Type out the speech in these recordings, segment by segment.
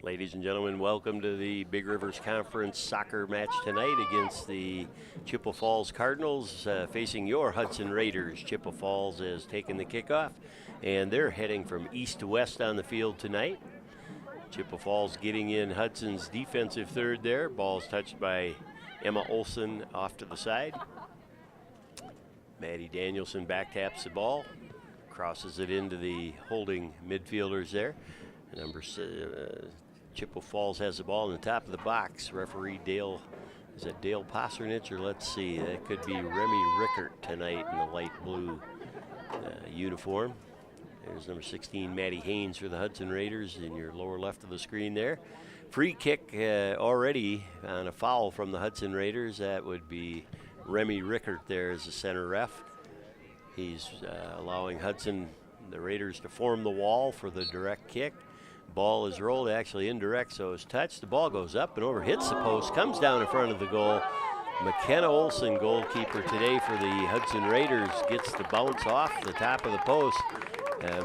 Ladies and gentlemen, welcome to the Big Rivers Conference soccer match tonight against the Chippewa Falls Cardinals facing your Hudson Raiders. Chippewa Falls has taken the kickoff, and they're heading from east to west on the field tonight. Chippewa Falls getting in Hudson's defensive third there. Ball's touched by Emma Olson off to the side. Maddie Danielson back taps the ball, crosses it into the holding midfielders there. Chippewa Falls has the ball in the top of the box. Referee Dale, is that Dale Passernich, or let's see, that could be Remy Rickert tonight in the light blue uniform. There's number 16, Maddie Haynes for the Hudson Raiders in your lower left of the screen there. Free kick already on a foul from the Hudson Raiders. That would be Remy Rickert there as the center ref. He's allowing Hudson, the Raiders, to form the wall for the direct kick. Ball is rolled, actually indirect, so it's touched. The ball goes up and over, hits the post, comes down in front of the goal. McKenna Olson, goalkeeper today for the Hudson Raiders, gets the bounce off the top of the post.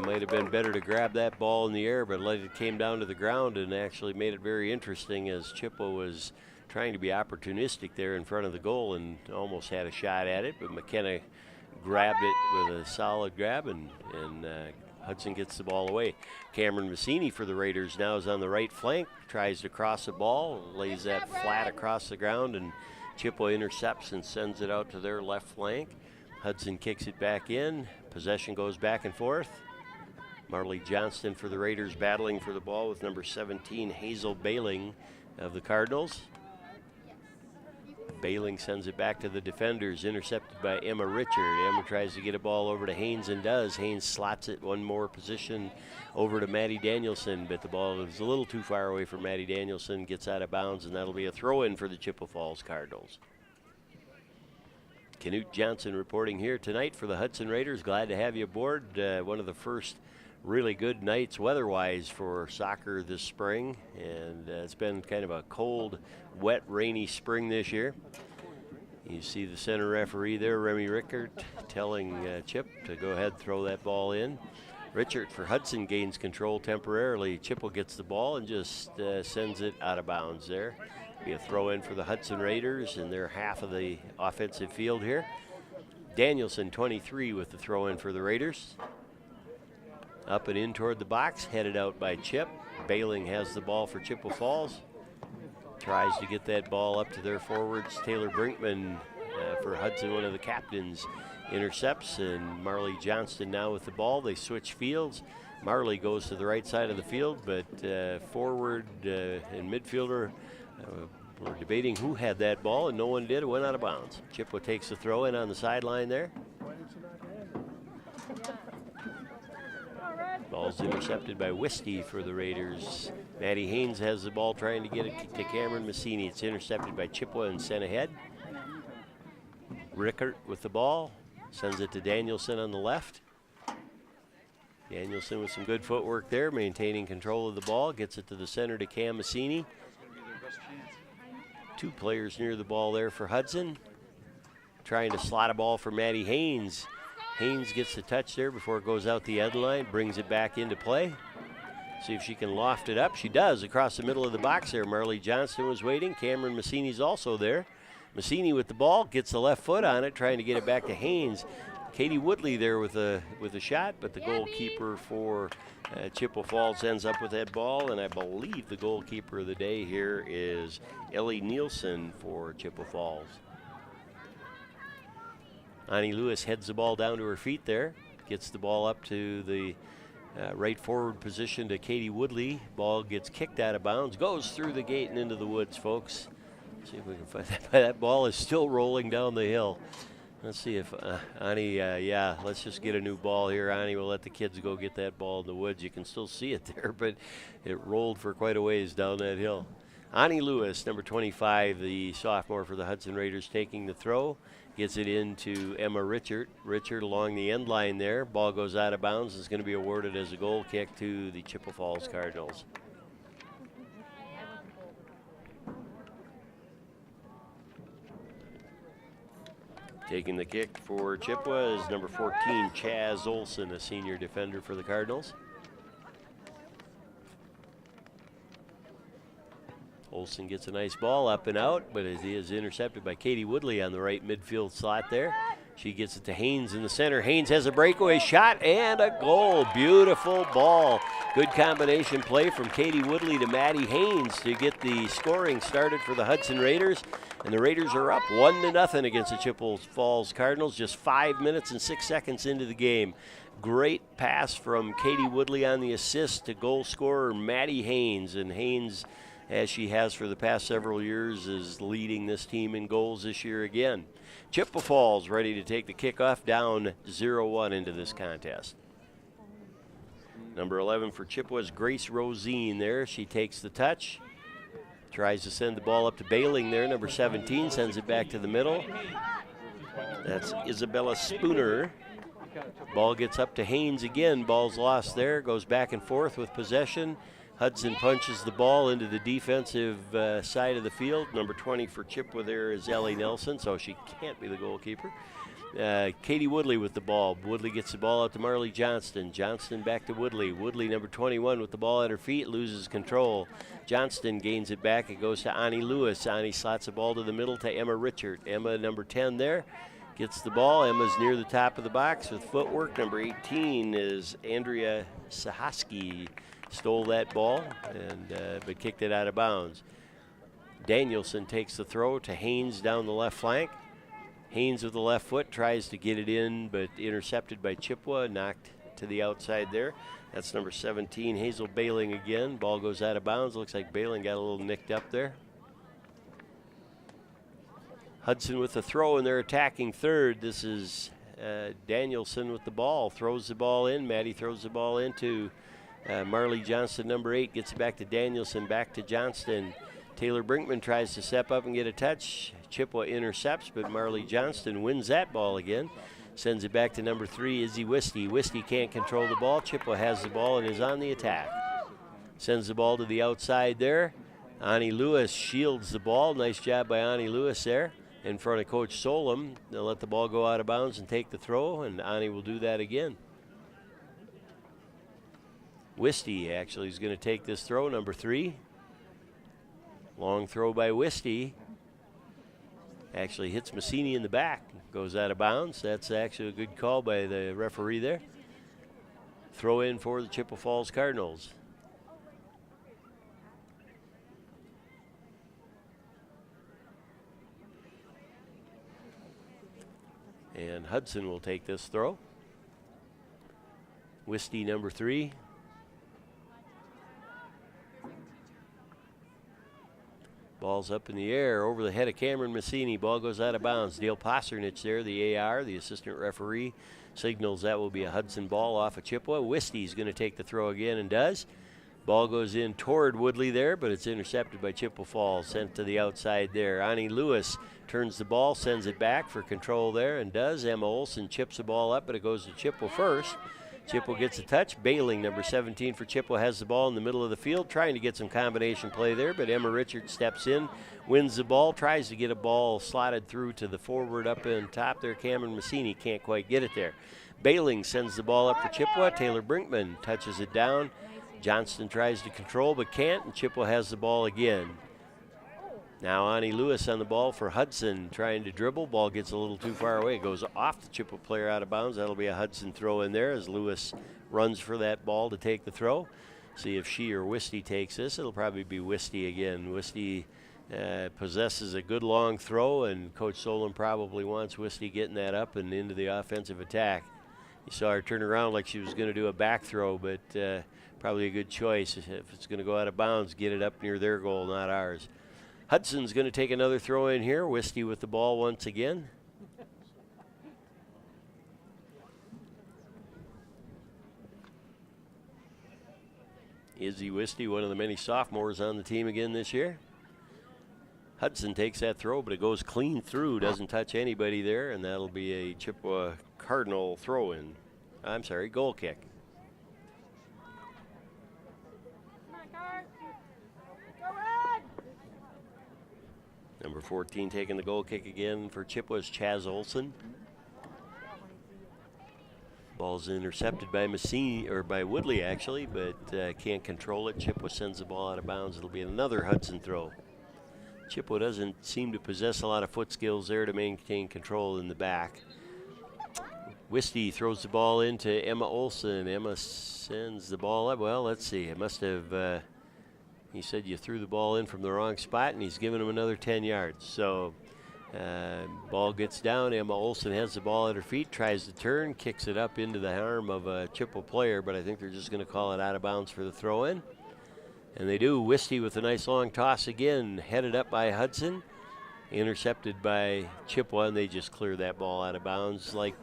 Might have been better to grab that ball in the air, but it came down to the ground and actually made it very interesting as Chippewa was trying to be opportunistic there in front of the goal and almost had a shot at it, but McKenna grabbed it with a solid grab, and Hudson gets the ball away. Cameron Massini for the Raiders now is on the right flank, tries to cross the ball, lays that flat across the ground, and Chippewa intercepts and sends it out to their left flank. Hudson kicks it back in. Possession goes back and forth. Marley Johnston for the Raiders battling for the ball with number 17, Hazel Bailing of the Cardinals. Bailing sends it back to the defenders, intercepted by Emma Richard. Emma tries to get a ball over to Haynes and does. Haynes slots it one more position over to Maddie Danielson, but the ball is a little too far away from Maddie Danielson, gets out of bounds, and that'll be a throw-in for the Chippewa Falls Cardinals. Canute Johnson reporting here tonight for the Hudson Raiders. Glad to have you aboard. One of the first really good nights weather-wise for soccer this spring, and it's been kind of a cold, wet, rainy spring this year. You see the center referee there, Remy Rickert, telling Chip to go ahead and throw that ball in. Richard for Hudson gains control temporarily. Chippewa gets the ball and just sends it out of bounds there. Be a throw in for the Hudson Raiders in their half of the offensive field here. Danielson, 23, with the throw in for the Raiders. Up and in toward the box, headed out by Chip. Bailing has the ball for Chippewa Falls. Tries to get that ball up to their forwards. Taylor Brinkman for Hudson, one of the captains, intercepts, and Marley Johnston now with the ball. They switch fields. Marley goes to the right side of the field, but forward and midfielder were debating who had that ball, and no one did. It went out of bounds. Chippewa takes the throw in on the sideline there. Ball's intercepted by Whiskey for the Raiders. Maddie Haynes has the ball, trying to get it to Cameron Massini. It's intercepted by Chippewa and sent ahead. Rickert with the ball, sends it to Danielson on the left. Danielson with some good footwork there, maintaining control of the ball, gets it to the center to Cam Massini. Two players near the ball there for Hudson. Trying to slot a ball for Maddie Haynes. Haynes gets the touch there before it goes out the end line, brings it back into play. See if she can loft it up. She does across the middle of the box there. Marley Johnston was waiting. Cameron Massini's also there. Massini with the ball, gets the left foot on it, trying to get it back to Haynes. Katie Woodley there with a shot, but the goalkeeper for Chippewa Falls ends up with that ball, and I believe the goalkeeper of the day here is Ellie Nielsen for Chippewa Falls. Ani Lewis heads the ball down to her feet there, gets the ball up to the right forward position to Katie Woodley. Ball gets kicked out of bounds, goes through the gate and into the woods, folks. See if we can find that. That ball is still rolling down the hill. Let's see if Ani, yeah, let's just get a new ball here. Ani will let the kids go get that ball in the woods. You can still see it there, but it rolled for quite a ways down that hill. Ani Lewis, number 25, the sophomore for the Hudson Raiders, taking the throw. Gets it into Emma Richard. Richard along the end line there. Ball goes out of bounds. It's going to be awarded as a goal kick to the Chippewa Falls Cardinals. Taking the kick for Chippewa is number 14, Chaz Olson, a senior defender for the Cardinals. Olsen gets a nice ball up and out, but it is intercepted by Katie Woodley on the right midfield slot there. She gets it to Haynes in the center. Haynes has a breakaway shot and a goal. Beautiful ball. Good combination play from Katie Woodley to Maddie Haynes to get the scoring started for the Hudson Raiders. And the Raiders are up 1-0 against the Chippewa Falls Cardinals just 5 minutes and 6 seconds into the game. Great pass from Katie Woodley on the assist to goal scorer Maddie Haynes. And Haynes, as she has for the past several years, is leading this team in goals this year again. Chippewa Falls ready to take the kickoff, down 0-1 into this contest. Number 11 for Chippewa is Grace Rosine there. She takes the touch, tries to send the ball up to Bailing there. Number 17 sends it back to the middle. That's Isabella Spooner. Ball gets up to Haynes again. Ball's lost there. Goes back and forth with possession. Hudson punches the ball into the defensive side of the field. Number 20 for Chippewa there is Ellie Nelson, so she can't be the goalkeeper. Katie Woodley with the ball. Woodley gets the ball out to Marley Johnston. Johnston back to Woodley. Woodley, number 21, with the ball at her feet, loses control. Johnston gains it back. It goes to Ani Lewis. Ani slots the ball to the middle to Emma Richard. Emma, number 10 there, gets the ball. Emma's near the top of the box with footwork. Number 18 is Andrea Sahaski. Stole that ball but kicked it out of bounds. Danielson takes the throw to Haynes down the left flank. Haynes with the left foot tries to get it in, but intercepted by Chippewa, knocked to the outside there. That's number 17, Hazel Bailing again. Ball goes out of bounds. Looks like Bailing got a little nicked up there. Hudson with the throw, and they're attacking third. This is Danielson with the ball. Throws the ball in. Maddie throws the ball into Marley Johnston, number 8, gets it back to Danielson, back to Johnston. Taylor Brinkman tries to step up and get a touch. Chippewa intercepts, but Marley Johnston wins that ball again. Sends it back to number 3, Izzy Wisty. Wisty can't control the ball. Chippewa has the ball and is on the attack. Sends the ball to the outside there. Ani Lewis shields the ball. Nice job by Ani Lewis there in front of Coach Solom. They'll let the ball go out of bounds and take the throw, and Ani will do that again. Wisty actually is going to take this throw, number 3. Long throw by Wisty. Actually hits Massini in the back. Goes out of bounds. That's actually a good call by the referee there. Throw in for the Chippewa Falls Cardinals. And Hudson will take this throw. Wisty, number 3. Ball's up in the air over the head of Cameron Massini. Ball goes out of bounds. Dale Posernich there, the AR, the assistant referee, signals that will be a Hudson ball off of Chippewa. Wisty's going to take the throw again and does. Ball goes in toward Woodley there, but it's intercepted by Chippewa Falls, sent to the outside there. Ani Lewis turns the ball, sends it back for control there and does. Emma Olsen chips the ball up, but it goes to Chippewa first. Chippewa gets a touch. Bailing, number 17 for Chippewa, has the ball in the middle of the field, trying to get some combination play there, but Emma Richards steps in, wins the ball, tries to get a ball slotted through to the forward up in top there. Cameron Massini can't quite get it there. Bailing sends the ball up for Chippewa. Taylor Brinkman touches it down. Johnston tries to control but can't, and Chippewa has the ball again. Now Ani Lewis on the ball for Hudson, trying to dribble. Ball gets a little too far away. It goes off the Chippewa player out of bounds. That'll be a Hudson throw in there as Lewis runs for that ball to take the throw. See if she or Wisty takes this. It'll probably be Wisty again. Wisty possesses a good long throw, and Coach Solon probably wants Wisty getting that up and into the offensive attack. You saw her turn around like she was going to do a back throw, but probably a good choice. If it's going to go out of bounds, get it up near their goal, not ours. Hudson's going to take another throw in here. Wisty with the ball once again. Izzy Wisty, one of the many sophomores on the team again this year. Hudson takes that throw, but it goes clean through, doesn't touch anybody there, and that'll be a Chippewa Cardinal throw-in. I'm sorry, goal kick. Number 14 taking the goal kick again for Chippewa's Chaz Olson. Ball's intercepted by Massini, or by Woodley actually, but can't control it. Chippewa sends the ball out of bounds. It'll be another Hudson throw. Chippewa doesn't seem to possess a lot of foot skills there to maintain control in the back. Wisty throws the ball into Emma Olson. Emma sends the ball up. Well, let's see. It must have, he said you threw the ball in from the wrong spot, and he's giving him another 10 yards. So ball gets down. Emma Olson has the ball at her feet, tries to turn, kicks it up into the arm of a Chippewa player, but I think they're just going to call it out of bounds for the throw-in. And they do. Wisty with a nice long toss again, headed up by Hudson, intercepted by Chippewa, and they just clear that ball out of bounds like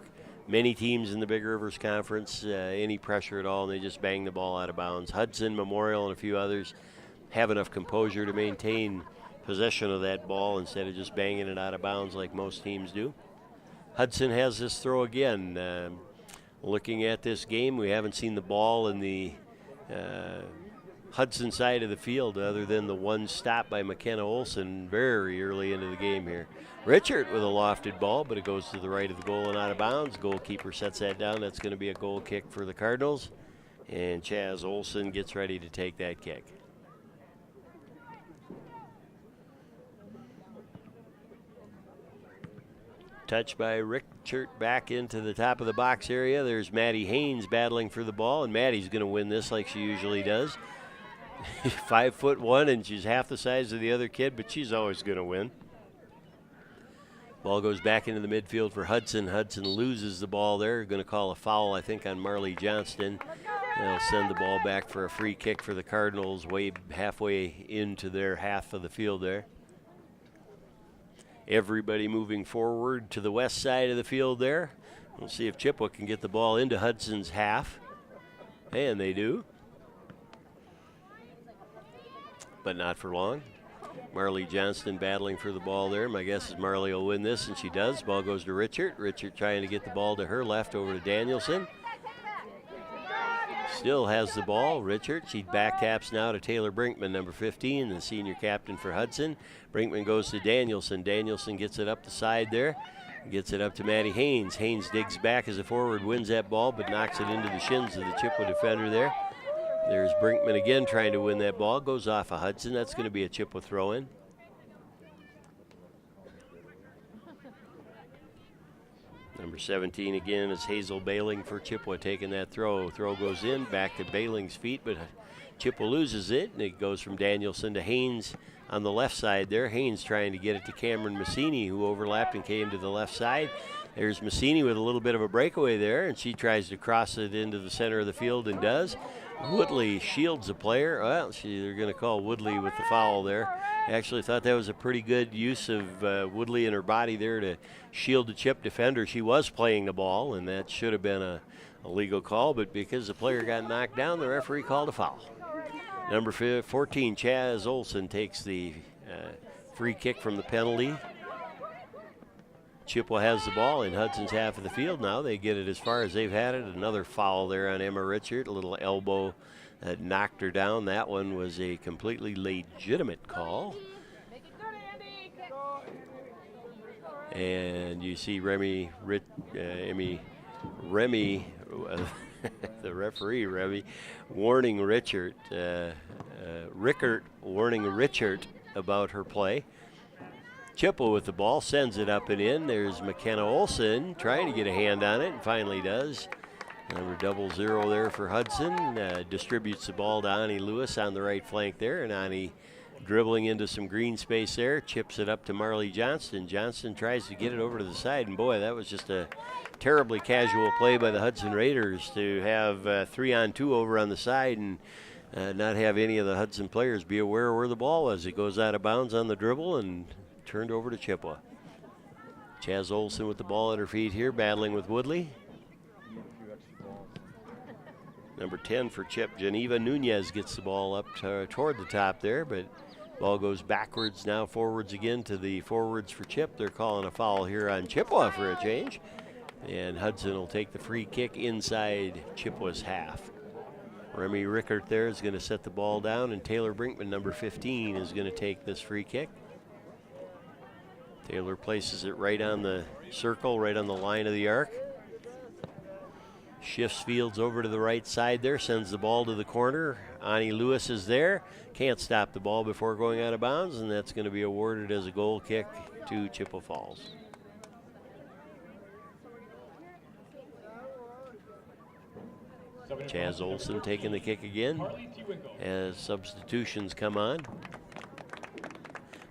many teams in the Big Rivers Conference, any pressure at all, and they just bang the ball out of bounds. Hudson, Memorial, and a few others have enough composure to maintain possession of that ball instead of just banging it out of bounds like most teams do. Hudson has this throw again. Looking at this game, we haven't seen the ball in the Hudson side of the field other than the one stop by McKenna Olson very early into the game here. Richard with a lofted ball, but it goes to the right of the goal and out of bounds. Goalkeeper sets that down. That's going to be a goal kick for the Cardinals. And Chaz Olson gets ready to take that kick. Touch by Richard back into the top of the box area. There's Maddie Haynes battling for the ball, and Maddie's going to win this like she usually does. 5'1", and she's half the size of the other kid, but she's always going to win. Ball goes back into the midfield for Hudson. Hudson loses the ball there. Going to call a foul, I think, on Marley Johnston. They'll send the ball back for a free kick for the Cardinals way halfway into their half of the field there. Everybody moving forward to the west side of the field there. We'll see if Chippewa can get the ball into Hudson's half. And they do. But not for long. Marley Johnston battling for the ball there. My guess is Marley will win this, and she does. Ball goes to Richard. Richard trying to get the ball to her left over to Danielson. Still has the ball. Richard, she back taps now to Taylor Brinkman, number 15, the senior captain for Hudson. Brinkman goes to Danielson. Danielson gets it up the side there. Gets it up to Maddie Haynes. Haynes digs back as a forward, wins that ball, but knocks it into the shins of the Chippewa defender there. There's Brinkman again trying to win that ball. Goes off of Hudson. That's going to be a Chippewa throw-in. Number 17 again is Hazel Bailing for Chippewa taking that throw. Throw goes in, back to Bailing's feet, but Chippewa loses it, and it goes from Danielson to Haynes on the left side there. Haynes trying to get it to Cameron Massini, who overlapped and came to the left side. There's Massini with a little bit of a breakaway there, and she tries to cross it into the center of the field and does. Woodley shields a player. Well, they're going to call Woodley with the foul there. Actually thought that was a pretty good use of Woodley and her body there to shield the Chip defender. She was playing the ball, and that should have been a legal call, but because the player got knocked down, the referee called a foul. Number 14, Chaz Olson, takes the free kick from the penalty. Chippewa has the ball in Hudson's half of the field now. They get it as far as they've had it. Another foul there on Emma Richard. A little elbow that knocked her down. That one was a completely legitimate call. And you see Remy, the referee, Remy, warning Richard, Rickert warning Richard about her play. Chippewa with the ball, sends it up and in. There's McKenna Olson trying to get a hand on it and finally does. Number 00 there for Hudson. Distributes the ball to Ani Lewis on the right flank there, and Ani dribbling into some green space there, chips it up to Marley Johnston. Johnston tries to get it over to the side, and boy, that was just a terribly casual play by the Hudson Raiders to have 3-on-2 over on the side and not have any of the Hudson players be aware where the ball was. It goes out of bounds on the dribble and turned over to Chippewa. Chaz Olson with the ball at her feet here, battling with Woodley. Number 10 for Chip, Geneva Nunez, gets the ball up toward the top there, but ball goes backwards now, forwards again to the forwards for Chip. They're calling a foul here on Chippewa for a change. And Hudson will take the free kick inside Chippewa's half. Remy Rickert there is going to set the ball down, and Taylor Brinkman, number 15, is going to take this free kick. Taylor places it right on the circle, right on the line of the arc. Shifts fields over to the right side there, sends the ball to the corner. Ani Lewis is there. Can't stop the ball before going out of bounds, and that's going to be awarded as a goal kick to Chippewa Falls. Chaz Olson taking the kick again as substitutions come on.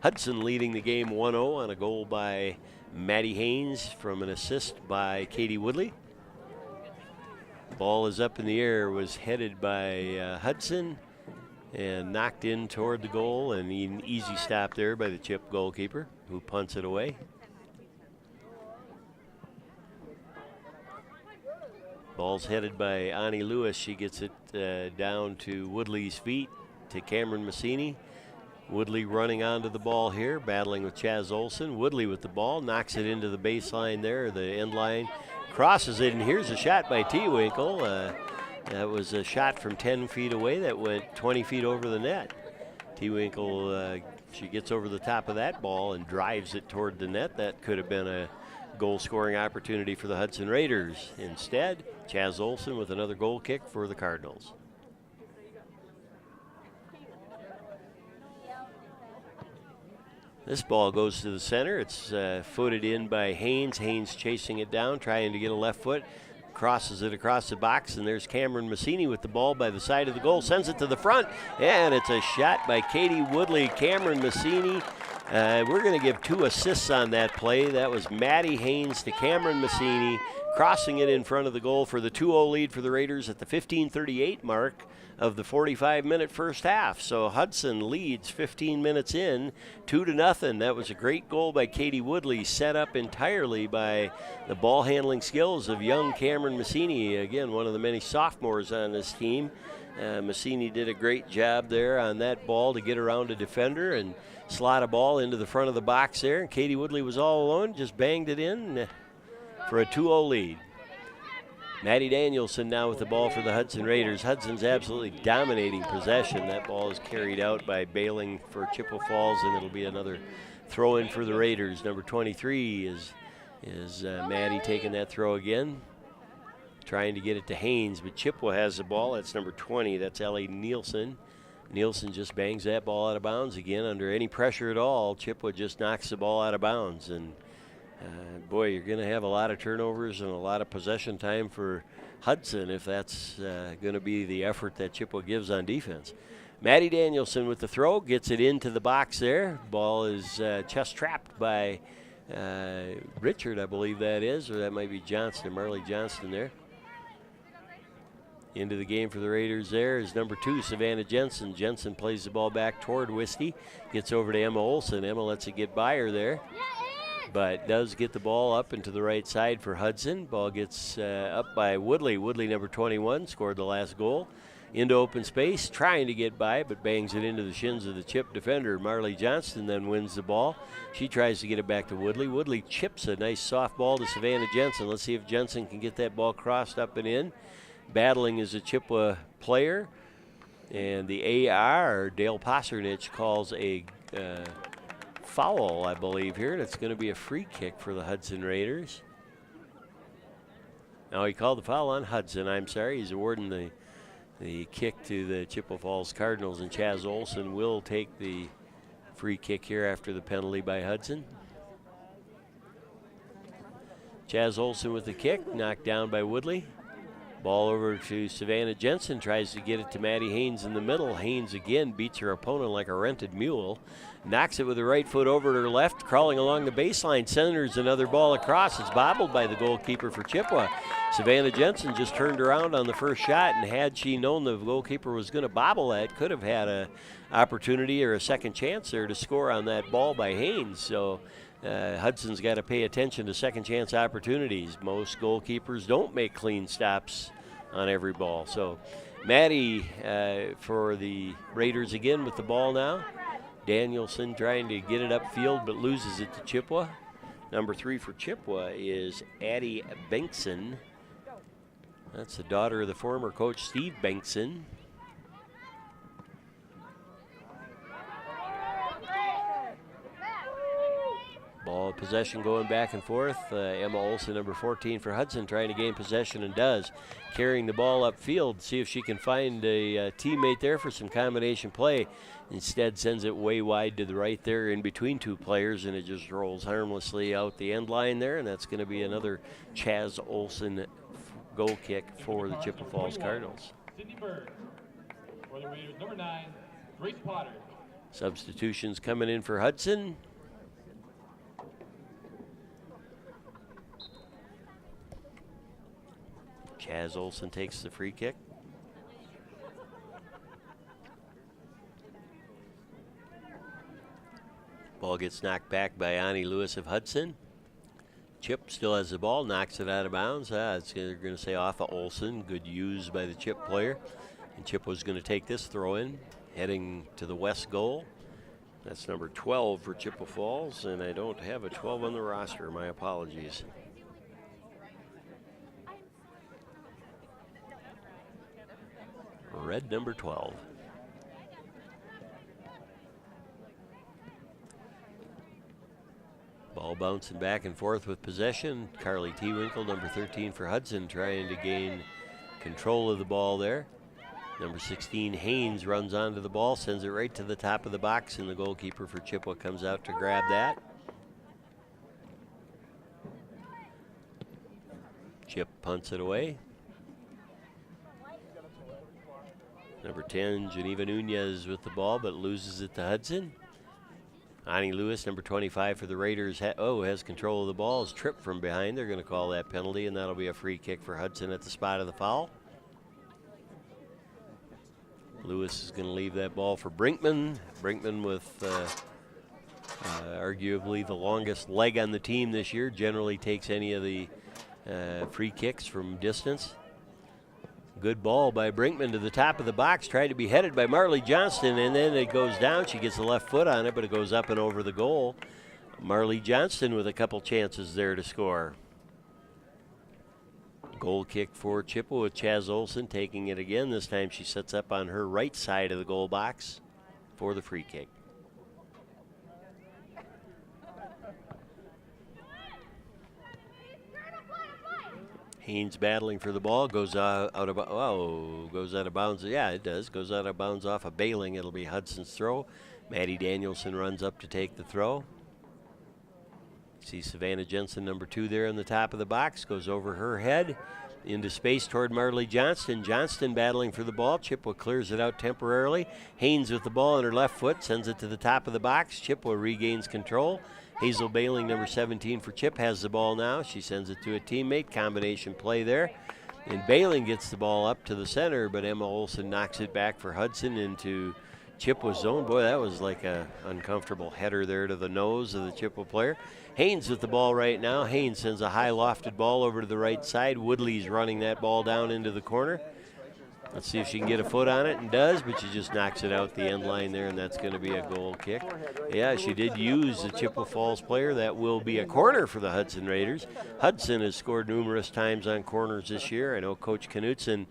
Hudson leading the game 1-0 on a goal by Maddie Haynes from an assist by Katie Woodley. Ball is up in the air, was headed by Hudson and knocked in toward the goal, and an easy stop there by the Chip goalkeeper who punts it away. Ball's headed by Ani Lewis. She gets it down to Woodley's feet to Cameron Massini. Woodley running onto the ball here, battling with Chaz Olson. Woodley with the ball, knocks it into the baseline there, the end line, crosses it, and here's a shot by T-Winkle. That was a shot from 10 feet away that went 20 feet over the net. T-Winkle, she gets over the top of that ball and drives it toward the net. That could have been a goal-scoring opportunity for the Hudson Raiders. Instead, Chaz Olson with another goal kick for the Cardinals. This ball goes to the center. It's footed in by Haynes. Haynes chasing it down, trying to get a left foot. Crosses it across the box, and there's Cameron Massini with the ball by the side of the goal. Sends it to the front, and it's a shot by Katie Woodley. Cameron Massini. We're going to give 2 assists on that play. That was Maddie Haynes to Cameron Massini, crossing it in front of the goal for the 2-0 lead for the Raiders at the 15:38 mark of the 45-minute first half. So Hudson leads 15 minutes in, 2-0. That was a great goal by Katie Woodley, set up entirely by the ball handling skills of young Cameron Massini. Again, one of the many sophomores on this team. Massini did a great job there on that ball to get around a defender and slot a ball into the front of the box there. And Katie Woodley was all alone, just banged it in for a 2-0 lead. Maddie Danielson now with the ball for the Hudson Raiders. Hudson's absolutely dominating possession. That ball is carried out by bailing for Chippewa Falls, and it'll be another throw in for the Raiders. Number 23 is Maddie taking that throw again, trying to get it to Haynes, but Chippewa has the ball. That's number 20. That's Ellie Nielsen. Nielsen just bangs that ball out of bounds again. Under any pressure at all, Chippewa just knocks the ball out of bounds. And boy, you're going to have a lot of turnovers and a lot of possession time for Hudson if that's going to be the effort that Chippewa gives on defense. Maddie Danielson with the throw, gets it into the box there. Ball is chest trapped by Richard, I believe that is, or that might be Johnston, Marley Johnston there. Into the game for the Raiders there is number 2, Savannah Jensen. Jensen plays the ball back toward Wisty, gets over to Emma Olson. Emma lets it get by her there, but does get the ball up into the right side for Hudson. Ball gets up by Woodley. Woodley, number 21, scored the last goal. Into open space, trying to get by, but bangs it into the shins of the Chip defender. Marley Johnston then wins the ball. She tries to get it back to Woodley. Woodley chips a nice soft ball to Savannah Jensen. Let's see if Jensen can get that ball crossed up and in. Battling is a Chippewa player, and the AR, Dale Posernich, calls a foul, I believe, here, and it's going to be a free kick for the Hudson Raiders. Now he called the foul on Hudson. I'm sorry, he's awarding the kick to the Chippewa Falls Cardinals, and Chaz Olson will take the free kick here after the penalty by Hudson. Chaz Olson with the kick, knocked down by Woodley. Ball over to Savannah Jensen, tries to get it to Maddie Haynes in the middle. Haynes again beats her opponent like a rented mule. Knocks it with the right foot over to her left, crawling along the baseline. Centers another ball across. It's bobbled by the goalkeeper for Chippewa. Savannah Jensen just turned around on the first shot, and had she known the goalkeeper was going to bobble that, could have had an opportunity or a second chance there to score on that ball by Haynes. So Hudson's got to pay attention to second chance opportunities. Most goalkeepers don't make clean stops on every ball. So Maddie for the Raiders again with the ball now. Danielson trying to get it upfield but loses it to Chippewa. Number 3 for Chippewa is Addie Benson. That's the daughter of the former coach Steve Benson. Ball possession going back and forth. Emma Olsen, number 14 for Hudson, trying to gain possession and does. Carrying the ball upfield, see if she can find a teammate there for some combination play. Instead sends it way wide to the right there in between two players, and it just rolls harmlessly out the end line there, and that's going to be another Chaz Olsen goal kick for the Chippewa Falls Cardinals. For the Raiders, number 9, Grace Potter. Substitutions coming in for Hudson. Chaz Olsen takes the free kick. Ball gets knocked back by Annie Lewis of Hudson. Chip still has the ball, knocks it out of bounds. They're going to say off of Olsen. Good use by the Chip player. And Chip was going to take this throw in, heading to the west goal. That's number 12 for Chippewa Falls, and I don't have a 12 on the roster. My apologies. Red number 12. Ball bouncing back and forth with possession. Carly Tewinkle, number 13 for Hudson, trying to gain control of the ball there. Number 16, Haynes, runs onto the ball, sends it right to the top of the box, and the goalkeeper for Chippewa comes out to grab that. Chip punts it away. Number 10, Geneva Nunez with the ball, but loses it to Hudson. Annie Lewis, number 25 for the Raiders, has control of the ball. Is tripped from behind. They're going to call that penalty, and that'll be a free kick for Hudson at the spot of the foul. Lewis is going to leave that ball for Brinkman. Brinkman with arguably the longest leg on the team this year. Generally takes any of the free kicks from distance. Good ball by Brinkman to the top of the box. Tried to be headed by Marley Johnston, and then it goes down. She gets the left foot on it, but it goes up and over the goal. Marley Johnston with a couple chances there to score. Goal kick for Chippewa with Chaz Olsen taking it again. This time she sets up on her right side of the goal box for the free kick. Haynes battling for the ball, goes out of bounds. Yeah, it does. Goes out of bounds off of Bailing. It'll be Hudson's throw. Maddie Danielson runs up to take the throw. See Savannah Jensen, number 2 there in the top of the box. Goes over her head into space toward Marley Johnston. Johnston battling for the ball. Chippewa clears it out temporarily. Haynes with the ball on her left foot, sends it to the top of the box. Chippewa regains control. Hazel Bailing, number 17 for Chip, has the ball now. She sends it to a teammate. Combination play there. And Bailing gets the ball up to the center, but Emma Olsen knocks it back for Hudson into Chippewa's zone. Boy, that was like a uncomfortable header there to the nose of the Chippewa player. Haynes with the ball right now. Haynes sends a high lofted ball over to the right side. Woodley's running that ball down into the corner. Let's see if she can get a foot on it, and does, but she just knocks it out the end line there, and that's going to be a goal kick. Yeah, she did use the Chippewa Falls player. That will be a corner for the Hudson Raiders. Hudson has scored numerous times on corners this year. I know Coach Knutson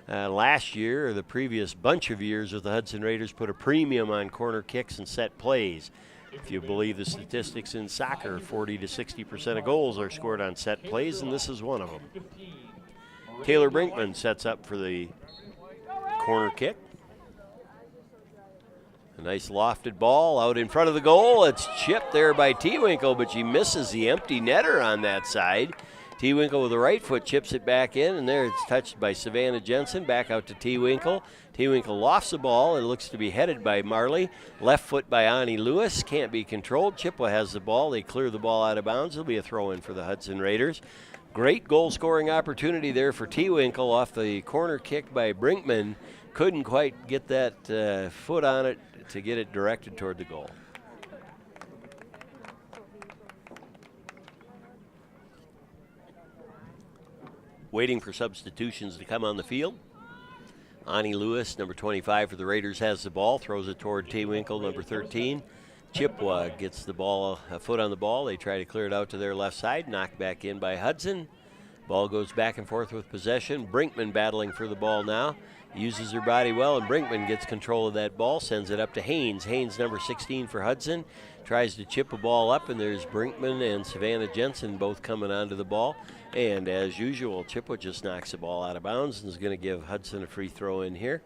last year, or the previous bunch of years with the Hudson Raiders, put a premium on corner kicks and set plays. If you believe the statistics in soccer, 40 to 60% of goals are scored on set plays, and this is one of them. Taylor Brinkman sets up for the corner kick. A nice lofted ball out in front of the goal. It's chipped there by Tewinkle, but she misses the empty netter on that side. Tewinkle with the right foot chips it back in, and there it's touched by Savannah Jensen. Back out to Tewinkle. Tewinkle lofts the ball and looks to be headed by Marley. Left foot by Annie Lewis. Can't be controlled. Chippewa has the ball. They clear the ball out of bounds. It'll be a throw-in for the Hudson Raiders. Great goal-scoring opportunity there for Tewinkle off the corner kick by Brinkman. Couldn't quite get that foot on it to get it directed toward the goal. Waiting for substitutions to come on the field. Annie Lewis, number 25 for the Raiders, has the ball, throws it toward Tewinkle, number 13. Chippewa gets the ball, a foot on the ball. They try to clear it out to their left side, knocked back in by Hudson. Ball goes back and forth with possession. Brinkman battling for the ball now. Uses her body well, and Brinkman gets control of that ball, sends it up to Haynes. Haynes, number 16 for Hudson, tries to chip a ball up, and there's Brinkman and Savannah Jensen both coming onto the ball. And as usual, Chippewa just knocks the ball out of bounds and is going to give Hudson a free throw in here.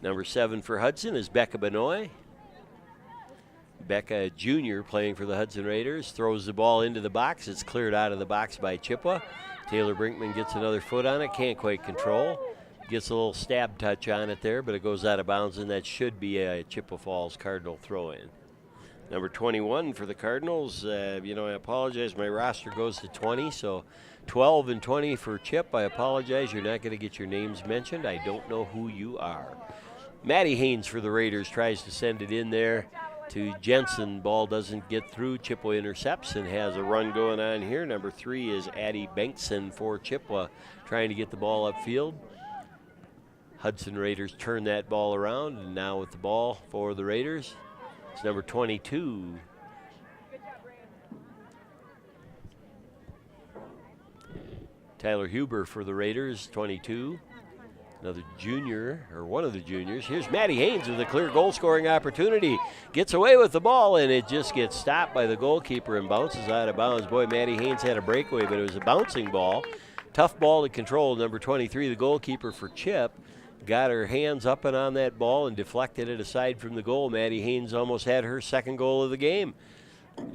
Number 7 for Hudson is Becca Benoit. Becca Jr. playing for the Hudson Raiders, throws the ball into the box. It's cleared out of the box by Chippewa. Taylor Brinkman gets another foot on it, can't quite control. Gets a little stab touch on it there, but it goes out of bounds, and that should be a Chippewa Falls Cardinal throw-in. Number 21 for the Cardinals. I apologize, my roster goes to 20, so 12 and 20 for Chip. I apologize, you're not going to get your names mentioned. I don't know who you are. Maddie Haynes for the Raiders tries to send it in there to Jensen. Ball doesn't get through. Chippewa intercepts and has a run going on here. Number 3 is Addie Benson for Chippewa, trying to get the ball upfield. Hudson Raiders turn that ball around, and now with the ball for the Raiders, it's number 22. Tyler Huber for the Raiders, 22. Another junior, or one of the juniors. Here's Maddie Haynes with a clear goal-scoring opportunity. Gets away with the ball, and it just gets stopped by the goalkeeper and bounces out of bounds. Boy, Maddie Haynes had a breakaway, but it was a bouncing ball. Tough ball to control. Number 23, the goalkeeper for Chip, got her hands up and on that ball and deflected it aside from the goal. Maddie Haynes almost had her second goal of the game.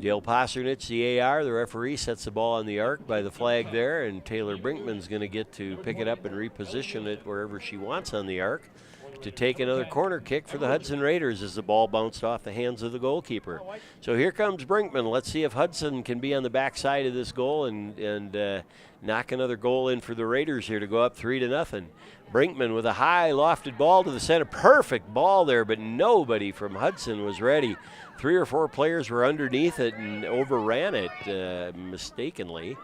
Dale Posernich, the AR, the referee, sets the ball on the arc by the flag there, and Taylor Brinkman's going to get to pick it up and reposition it wherever she wants on the arc to take another corner kick for the Hudson Raiders as the ball bounced off the hands of the goalkeeper. So here comes Brinkman. Let's see if Hudson can be on the backside of this goal and knock another goal in for the Raiders here to go up 3-0. Brinkman with a high lofted ball to the center. Perfect ball there, but nobody from Hudson was ready. 3 or 4 players were underneath it and overran it mistakenly.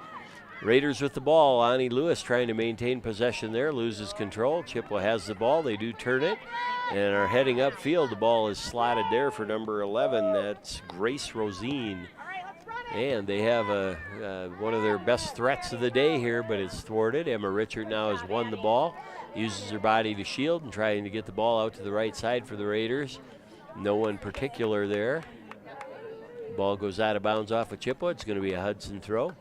Raiders with the ball. Ani Lewis trying to maintain possession there, loses control. Chippewa has the ball. They do turn it and are heading upfield. The ball is slotted there for number 11. That's Grace Rosine. And they have one of their best threats of the day here, but it's thwarted. Emma Richard now has won the ball, uses her body to shield and trying to get the ball out to the right side for the Raiders. No one particular there. Ball goes out of bounds off of Chippewa. It's going to be a Hudson throw.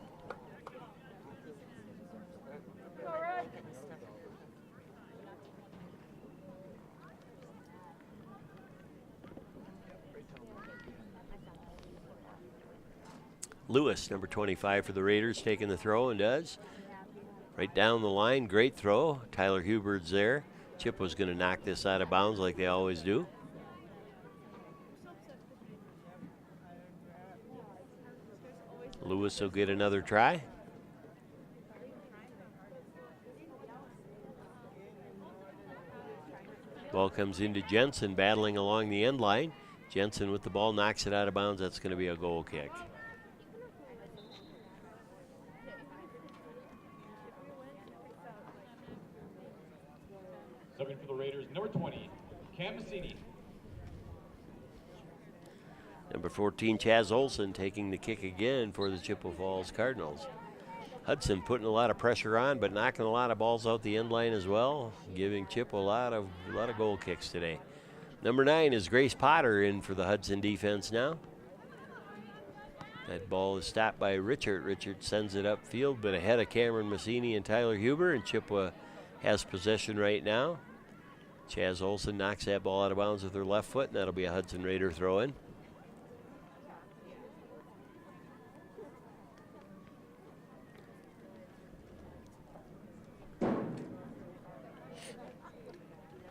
Lewis, number 25 for the Raiders, taking the throw and does. Right down the line, great throw. Tyler Hubert's there. Chippewa's going to knock this out of bounds like they always do. Lewis will get another try. Ball comes into Jensen, battling along the end line. Jensen with the ball, knocks it out of bounds. That's going to be a goal kick. Serving for the Raiders, number 20, Cam Massini. Number 14, Chaz Olson taking the kick again for the Chippewa Falls Cardinals. Hudson putting a lot of pressure on, but knocking a lot of balls out the end line as well, giving Chippewa a lot of goal kicks today. Number 9 is Grace Potter in for the Hudson defense now. That ball is stopped by Richard. Richard sends it upfield, but ahead of Cameron Massini and Tyler Huber, and Chippewa has possession right now. Chaz Olson knocks that ball out of bounds with her left foot, and that'll be a Hudson Raider throw-in.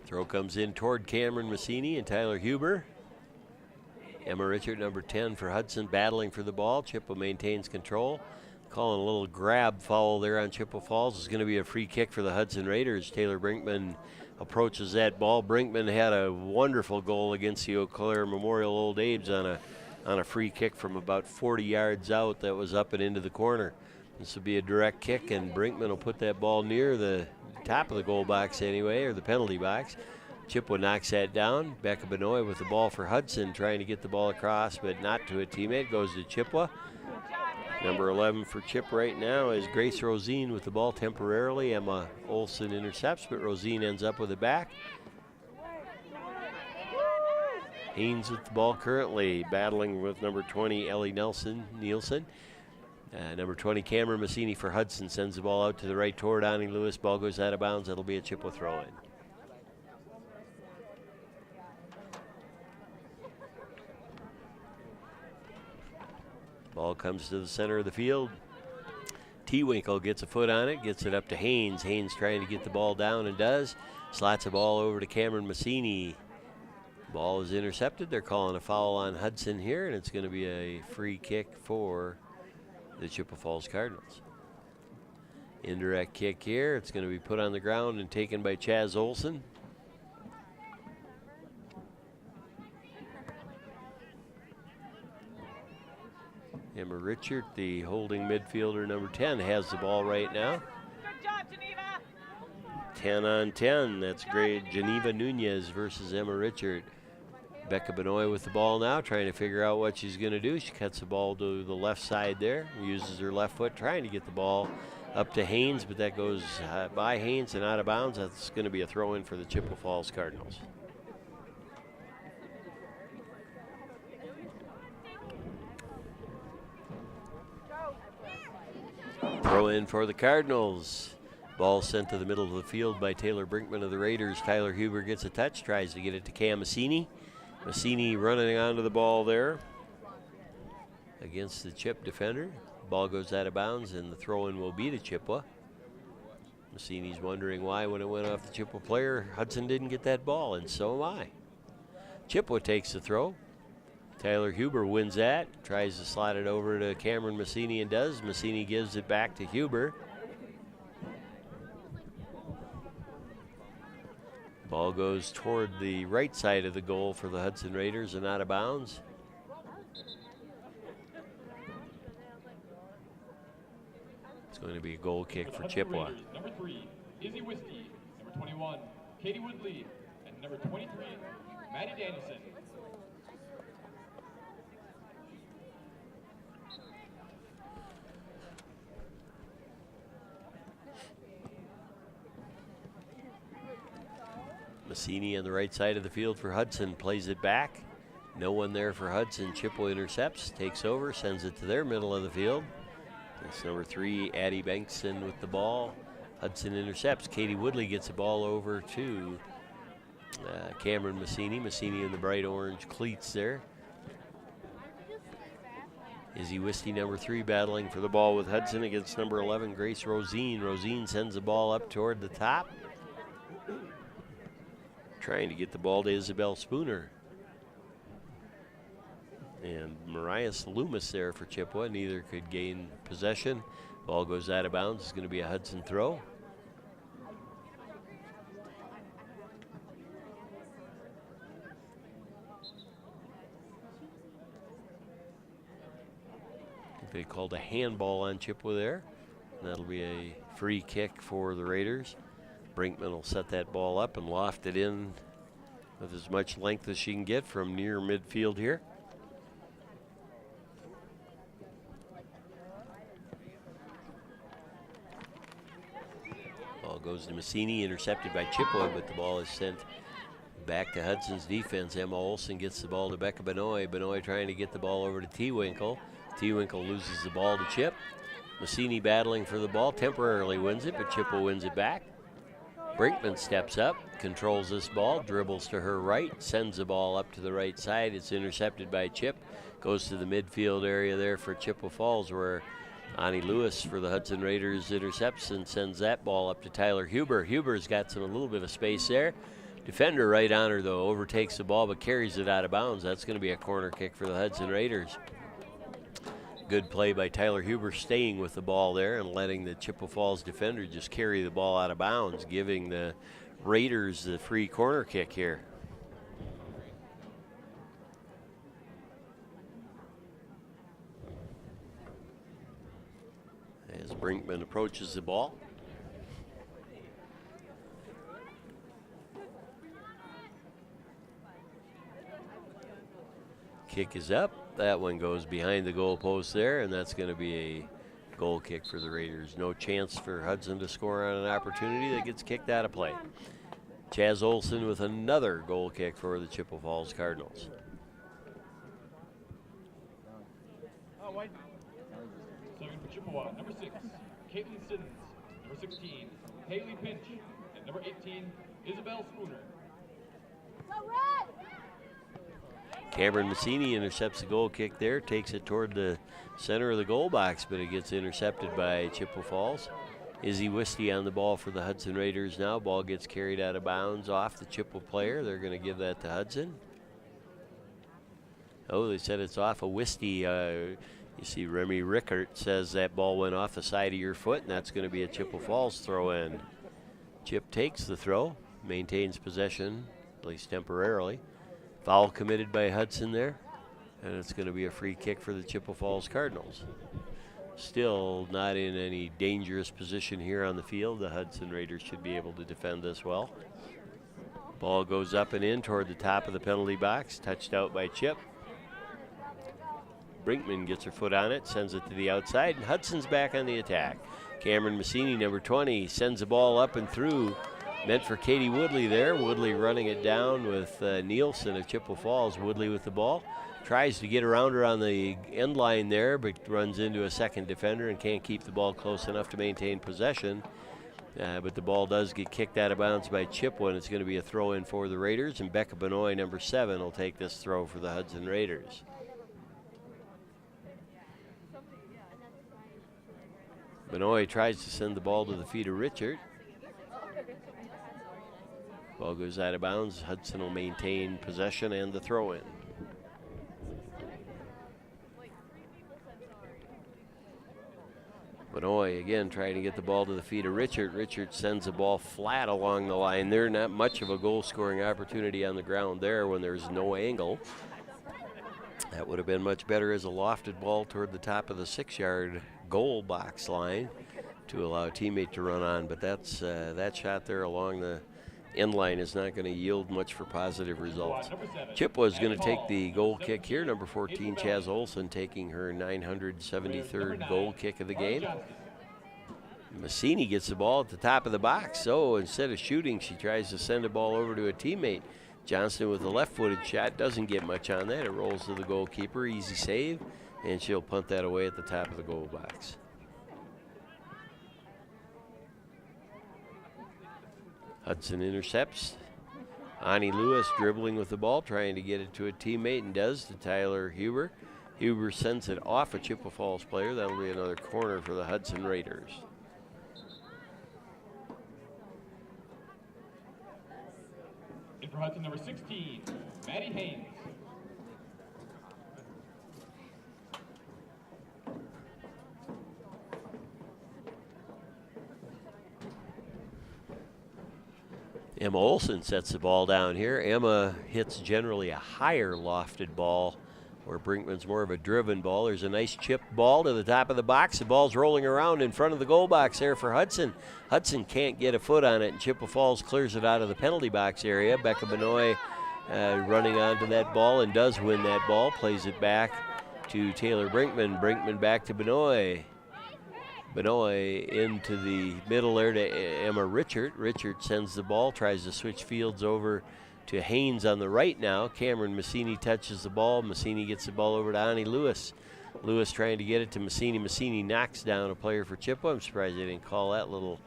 Throw comes in toward Cameron Massini and Tyler Huber. Emma Richard, number 10 for Hudson, battling for the ball. Chippewa maintains control. Calling a little grab foul there on Chippewa Falls. Is going to be a free kick for the Hudson Raiders. Taylor Brinkman approaches that ball. Brinkman had a wonderful goal against the Eau Claire Memorial Old Abe's on a free kick from about 40 yards out that was up and into the corner. This will be a direct kick, and Brinkman will put that ball near the top of the goal box anyway, or the penalty box. Chippewa knocks that down. Becca Benoit with the ball for Hudson, trying to get the ball across, but not to a teammate. Goes to Chippewa. Number 11 for Chip right now is Grace Rosine with the ball temporarily. Emma Olson intercepts, but Rosine ends up with it back. Haynes with the ball currently, battling with number 20, Ellie Nielsen. Number 20, Cameron Massini for Hudson, sends the ball out to the right toward Annie Lewis. Ball goes out of bounds. That'll be a Chippewa throw-in. Ball comes to the center of the field. T-Winkle gets a foot on it, gets it up to Haynes. Haynes trying to get the ball down and does. Slots the ball over to Cameron Massini. Ball is intercepted. They're calling a foul on Hudson here, and it's going to be a free kick for the Chippewa Falls Cardinals. Indirect kick here. It's going to be put on the ground and taken by Chaz Olson. Emma Richard, the holding midfielder, number 10, has the ball right now. Good job, Geneva. 10 on 10. That's great. Geneva Nunez versus Emma Richard. Becca Benoit with the ball now, trying to figure out what she's going to do. She cuts the ball to the left side there, uses her left foot, trying to get the ball up to Haynes, but that goes by Haynes and out of bounds. That's going to be a throw-in for the Chippewa Falls Cardinals. Throw in for the Cardinals. Ball sent to the middle of the field by Taylor Brinkman of the Raiders. Tyler Huber gets a touch, tries to get it to Cam Massini. Massini running onto the ball there against the Chip defender. Ball goes out of bounds, and the throw-in will be to Chippewa. Massini's wondering why, when it went off the Chippewa player, Hudson didn't get that ball, and so am I. Chippewa takes the throw. Tyler Huber wins that, tries to slide it over to Cameron Massini and does. Massini gives it back to Huber. Ball goes toward the right side of the goal for the Hudson Raiders and out of bounds. It's going to be a goal kick for Chippewa. Raiders, number 3, Izzy Whiskey. Number 21, Katie Woodley. And number 23, Maddie Danielson. Massini on the right side of the field for Hudson, plays it back. No one there for Hudson. Chippewa intercepts, takes over, sends it to their middle of the field. That's number 3, Addie Benson with the ball. Hudson intercepts. Katie Woodley gets the ball over to Cameron Massini. Massini in the bright orange cleats there. Izzy Whiskey, number 3, battling for the ball with Hudson against number 11, Grace Rosine. Rosine sends the ball up toward the top. Trying to get the ball to Isabel Spooner. And Mariah Loomis there for Chippewa. Neither could gain possession. Ball goes out of bounds. It's going to be a Hudson throw. They called a handball on Chippewa there. And that'll be a free kick for the Raiders. Brinkman will set that ball up and loft it in with as much length as she can get from near midfield here. Ball goes to Massini, intercepted by Chippewa, but the ball is sent back to Hudson's defense. Emma Olson gets the ball to Becca Benoit. Benoit trying to get the ball over to T-Winkle. T-Winkle loses the ball to Chip. Massini battling for the ball, temporarily wins it, but Chippewa wins it back. Brinkman steps up, controls this ball, dribbles to her right, sends the ball up to the right side. It's intercepted by Chip. Goes to the midfield area there for Chippewa Falls, where Annie Lewis for the Hudson Raiders intercepts and sends that ball up to Tyler Huber. Huber's got a little bit of space there. Defender right on her, though, overtakes the ball but carries it out of bounds. That's going to be a corner kick for the Hudson Raiders. Good play by Tyler Huber, staying with the ball there and letting the Chippewa Falls defender just carry the ball out of bounds, giving the Raiders the free corner kick here. As Brinkman approaches the ball. Kick is up. That one goes behind the goal post there, and that's going to be a goal kick for the Raiders. No chance for Hudson to score on an opportunity that gets kicked out of play. Chaz Olson with another goal kick for the Chippewa Falls Cardinals. Serving for Chippewa, number 6, Caitlin Siddons. Number 16, Haley Pinch. And number 18, Isabel Spooner. Cameron Massini intercepts the goal kick there, takes it toward the center of the goal box, but it gets intercepted by Chippewa Falls. Izzy Wisty on the ball for the Hudson Raiders now. Ball gets carried out of bounds off the Chippewa player. They're going to give that to Hudson. Oh, they said it's off of Wisty. You see Remy Rickert says that ball went off the side of your foot, and that's going to be a Chippewa Falls throw in. Chip takes the throw, maintains possession, at least temporarily. Foul committed by Hudson there, and it's going to be a free kick for the Chippewa Falls Cardinals. Still not in any dangerous position here on the field. The Hudson Raiders should be able to defend this well. Ball goes up and in toward the top of the penalty box, touched out by Chip. Brinkman gets her foot on it, sends it to the outside, and Hudson's back on the attack. Cameron Massini, number 20, sends the ball up and through. Meant for Katie Woodley there. Woodley running it down with Nielsen of Chippewa Falls. Woodley with the ball. Tries to get around her on the end line there, but runs into a second defender and can't keep the ball close enough to maintain possession. But the ball does get kicked out of bounds by Chippewa, and it's going to be a throw in for the Raiders. And Becca Benoit, number 7, will take this throw for the Hudson Raiders. Benoit tries to send the ball to the feet of Richard. Ball goes out of bounds. Hudson will maintain possession and the throw in. Benoit again trying to get the ball to the feet of Richard. Richard sends the ball flat along the line there. Not much of a goal scoring opportunity on the ground there when there's no angle. That would have been much better as a lofted ball toward the top of the 6-yard goal box line to allow a teammate to run on, but that's that shot there along the end line is not going to yield much for positive results. Chippewa is going to take the goal kick here. Number 14, Chaz Olson, taking her 973rd goal kick of the game. Massini gets the ball at the top of the box, so instead of shooting, she tries to send a ball over to a teammate. Johnston with a left-footed shot, doesn't get much on that. It rolls to the goalkeeper, easy save, and she'll punt that away at the top of the goal box. Hudson intercepts. Ani Lewis dribbling with the ball, trying to get it to a teammate, and does to Tyler Huber. Huber sends it off a Chippewa Falls player. That'll be another corner for the Hudson Raiders. In for Hudson, number 16, Maddie Haynes. Emma Olson sets the ball down here. Emma hits generally a higher lofted ball, where Brinkman's more of a driven ball. There's a nice chip ball to the top of the box. The ball's rolling around in front of the goal box there for Hudson. Hudson can't get a foot on it, and Chippewa Falls clears it out of the penalty box area. Becca Benoit running onto that ball and does win that ball. Plays it back to Taylor Brinkman. Brinkman back to Benoit. Benoit into the middle there to Emma Richard. Richard sends the ball, tries to switch fields over to Haynes on the right now. Cameron Massini touches the ball. Massini gets the ball over to Ani Lewis. Lewis trying to get it to Massini. Massini knocks down a player for Chippewa. I'm surprised they didn't call that little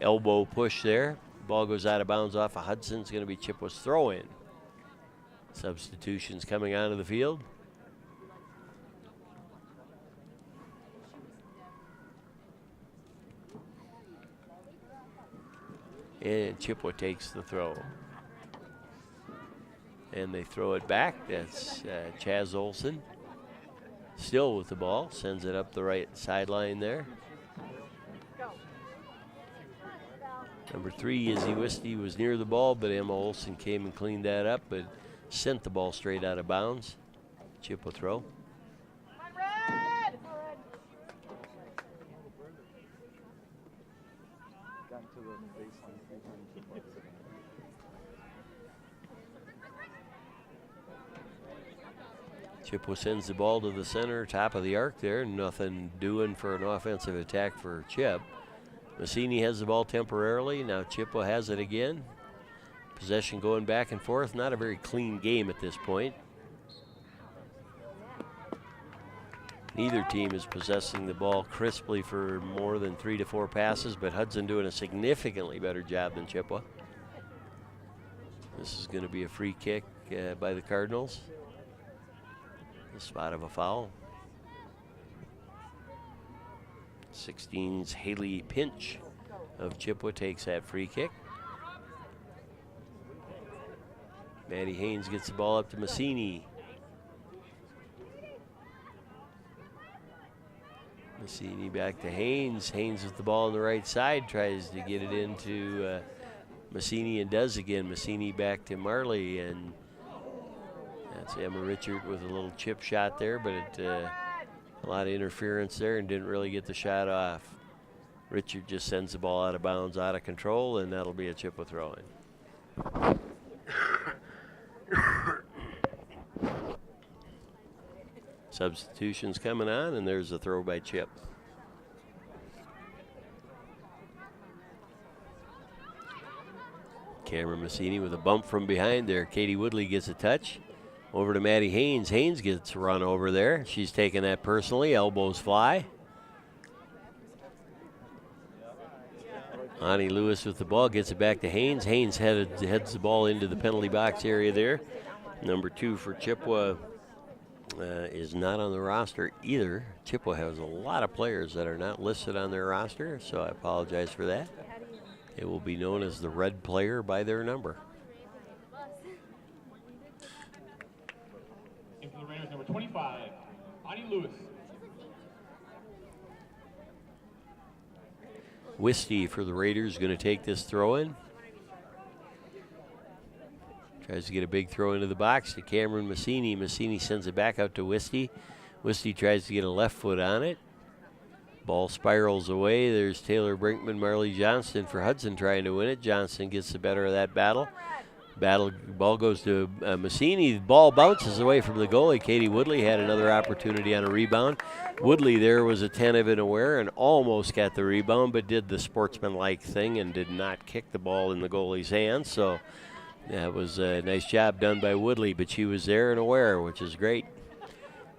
elbow push there. Ball goes out of bounds off of Hudson. It's going to be Chippewa's throw in. Substitutions coming onto the field. And Chippewa takes the throw. And they throw it back. That's Chaz Olson. Still with the ball. Sends it up the right sideline there. Number 3, Izzy Wisty, was near the ball, but Emma Olson came and cleaned that up, but sent the ball straight out of bounds. Chippewa throw. Chippewa sends the ball to the center, top of the arc there. Nothing doing for an offensive attack for Chip. Massini has the ball temporarily. Now Chippewa has it again. Possession going back and forth. Not a very clean game at this point. Neither team is possessing the ball crisply for more than 3 to 4 passes, but Hudson doing a significantly better job than Chippewa. This is going to be a free kick by the Cardinals. The spot of a foul. 16's Haley Pinch of Chippewa takes that free kick. Maddie Haynes gets the ball up to Massini. Massini back to Haynes. Haynes with the ball on the right side, tries to get it into Massini and does again. Massini back to Marley, and that's Emma Richard with a little chip shot there, but a lot of interference there and didn't really get the shot off. Richard just sends the ball out of bounds, out of control, and that'll be a Chippewa throw-in. Substitutions coming on, and there's a throw by Chip. Cameron Massini with a bump from behind there. Katie Woodley gets a touch. Over to Maddie Haynes. Haynes gets run over there. She's taking that personally. Elbows fly. Ani Lewis with the ball, gets it back to Haynes. Haynes heads the ball into the penalty box area there. Number 2 for Chippewa is not on the roster either. Chippewa has a lot of players that are not listed on their roster, so I apologize for that. It will be known as the red player by their number. In for the Raiders, number 25, Ani Lewis. Wisty for the Raiders going to take this throw in. Tries to get a big throw into the box to Cameron Massini. Massini sends it back out to Wisty. Wisty tries to get a left foot on it. Ball spirals away. There's Taylor Brinkman, Marley Johnston for Hudson trying to win it. Johnston gets the better of that battle. Ball goes to Massini. The ball bounces away from the goalie. Katie Woodley had another opportunity on a rebound. Woodley there was attentive and aware and almost got the rebound, but did the sportsmanlike thing and did not kick the ball in the goalie's hands. So that was a nice job done by Woodley, but she was there and aware, which is great.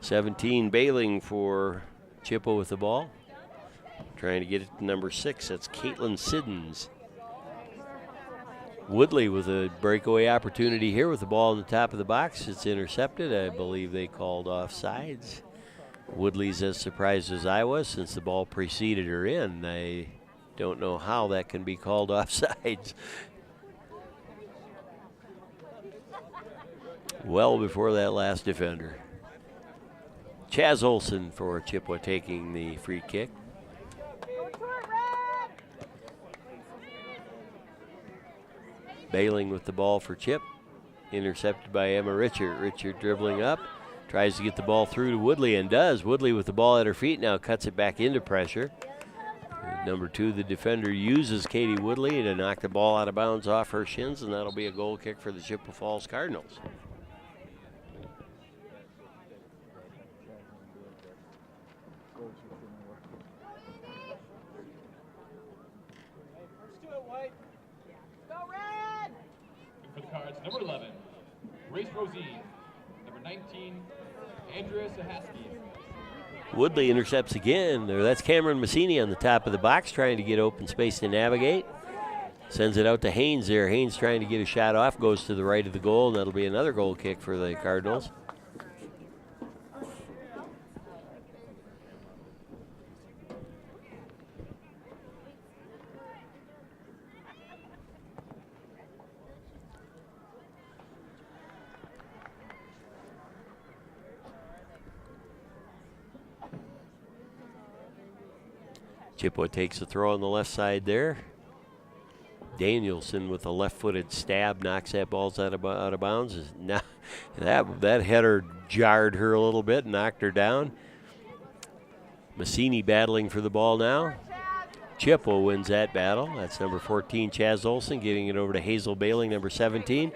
17 bailing for Chippewa with the ball. Trying to get it to number 6. That's Caitlin Siddons. Woodley with a breakaway opportunity here with the ball on the top of the box. It's intercepted. I believe they called offsides. Woodley's as surprised as I was since the ball preceded her in. I don't know how that can be called offsides. Well before that last defender. Chaz Olson for Chippewa taking the free kick. Bailing with the ball for Chip. Intercepted by Emma Richard. Richard dribbling up. Tries to get the ball through to Woodley and does. Woodley with the ball at her feet now cuts it back into pressure. Number 2, the defender uses Katie Woodley to knock the ball out of bounds off her shins, and that'll be a goal kick for the Chippewa Falls Cardinals. Number 11, Grace Rosine. Number 19, Andrea Sahaski. Woodley intercepts again. That's Cameron Massini on the top of the box trying to get open space to navigate. Sends it out to Haynes there. Haynes trying to get a shot off, goes to the right of the goal, and that'll be another goal kick for the Cardinals. Chippewa takes a throw on the left side there. Danielson with a left-footed stab knocks that ball out of bounds. Now, that header jarred her a little bit, knocked her down. Massini battling for the ball now. Chippewa wins that battle. That's number 14, Chaz Olson, getting it over to Hazel Bailing, number 17.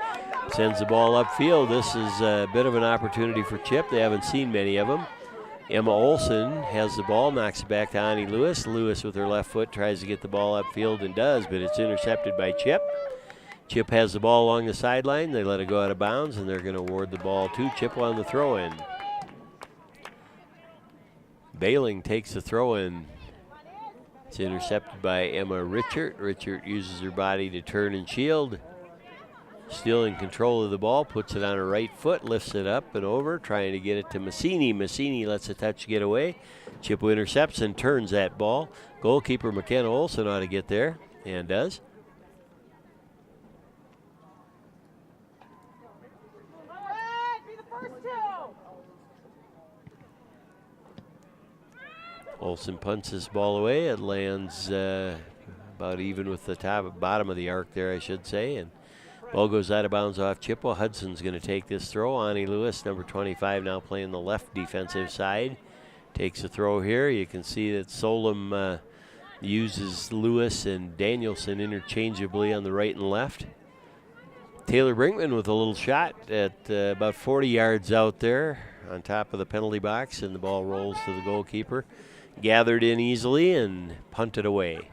Sends the ball upfield. This is a bit of an opportunity for Chip. They haven't seen many of them. Emma Olson has the ball, knocks it back to Ani Lewis. Lewis with her left foot tries to get the ball upfield and does, but it's intercepted by Chip. Chip has the ball along the sideline. They let it go out of bounds, and they're going to award the ball to Chippewa on the throw-in. Bailing takes the throw-in. It's intercepted by Emma Richert. Richert uses her body to turn and shield. Still in control of the ball, puts it on her right foot, lifts it up and over, trying to get it to Massini. Massini lets a touch get away. Chippewa intercepts and turns that ball. Goalkeeper McKenna Olson ought to get there, and does. Olson punts this ball away. It lands about even with the bottom of the arc there, I should say, and ball goes out of bounds off Chippewa. Hudson's going to take this throw. Ani Lewis, number 25, now playing the left defensive side. Takes a throw here. You can see that Solom uses Lewis and Danielson interchangeably on the right and left. Taylor Brinkman with a little shot at about 40 yards out there on top of the penalty box, and the ball rolls to the goalkeeper. Gathered in easily and punted away.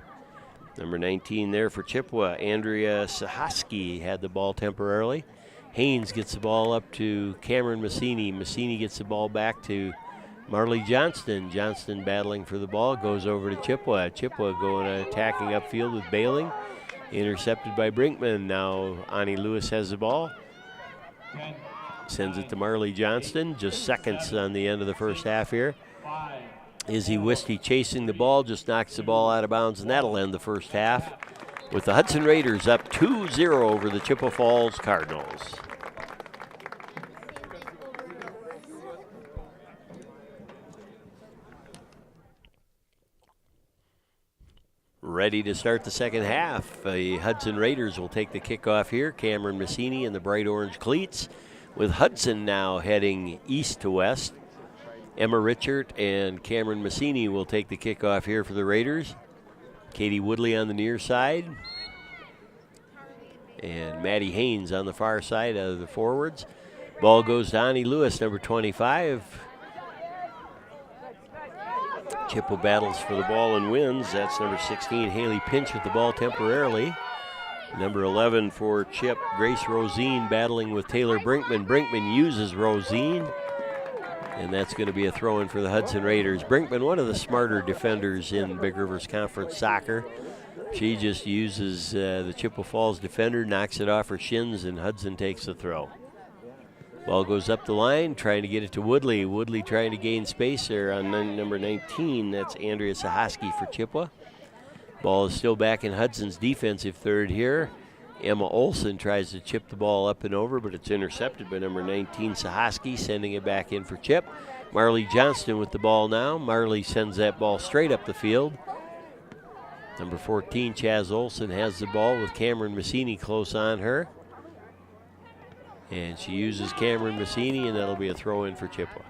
Number 19 there for Chippewa, Andrea Sahaski had the ball temporarily. Haynes gets the ball up to Cameron Massini. Massini gets the ball back to Marley Johnston. Johnston battling for the ball, goes over to Chippewa. Chippewa going attacking upfield with Bailing. Intercepted by Brinkman. Now Ani Lewis has the ball. Sends it to Marley Johnston. Just seconds on the end of the first half here. Izzy Wisty chasing the ball, just knocks the ball out of bounds, and that'll end the first half with the Hudson Raiders up 2-0 over the Chippewa Falls Cardinals. Ready to start the second half. The Hudson Raiders will take the kickoff here. Cameron Massini in the bright orange cleats, with Hudson now heading east to west. Emma Richert and Cameron Massini will take the kickoff here for the Raiders. Katie Woodley on the near side. And Maddie Haynes on the far side of the forwards. Ball goes to Ani Lewis, number 25. Chippewa battles for the ball and wins. That's number 16, Haley Pinch with the ball temporarily. Number 11 for Chip, Grace Rosine battling with Taylor Brinkman. Brinkman uses Rosine. And that's going to be a throw-in for the Hudson Raiders. Brinkman, one of the smarter defenders in Big Rivers Conference soccer. She just uses the Chippewa Falls defender, knocks it off her shins, and Hudson takes the throw. Ball goes up the line, trying to get it to Woodley. Woodley trying to gain space there on number 19. That's Andrea Sahaski for Chippewa. Ball is still back in Hudson's defensive third here. Emma Olson tries to chip the ball up and over, but it's intercepted by number 19, Sahaski, sending it back in for Chip. Marley Johnston with the ball now. Marley sends that ball straight up the field. Number 14, Chaz Olson, has the ball with Cameron Massini close on her. And she uses Cameron Massini, and that'll be a throw-in for Chippewa.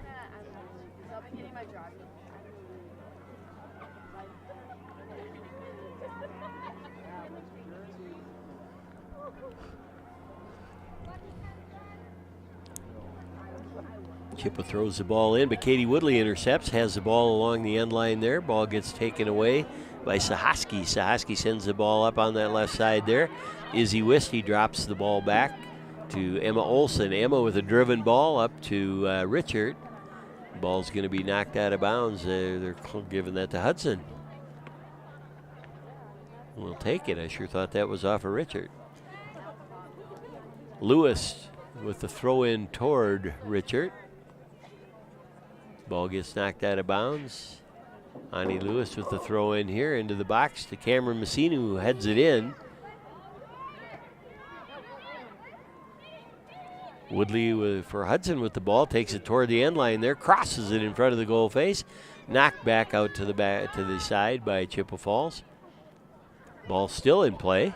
Chippewa throws the ball in, but Katie Woodley intercepts, has the ball along the end line there. Ball gets taken away by Sahaski. Sahaski sends the ball up on that left side there. Izzy Wisty drops the ball back to Emma Olson. Emma with a driven ball up to Richard. Ball's going to be knocked out of bounds. They're giving that to Hudson. We'll take it. I sure thought that was off of Richard. Lewis with the throw in toward Richard. Ball gets knocked out of bounds. Ani Lewis with the throw in here into the box to Cameron Massini, who heads it in. Woodley for Hudson with the ball, takes it toward the end line there, crosses it in front of the goal face, knocked back out to the side by Chippewa Falls. Ball still in play.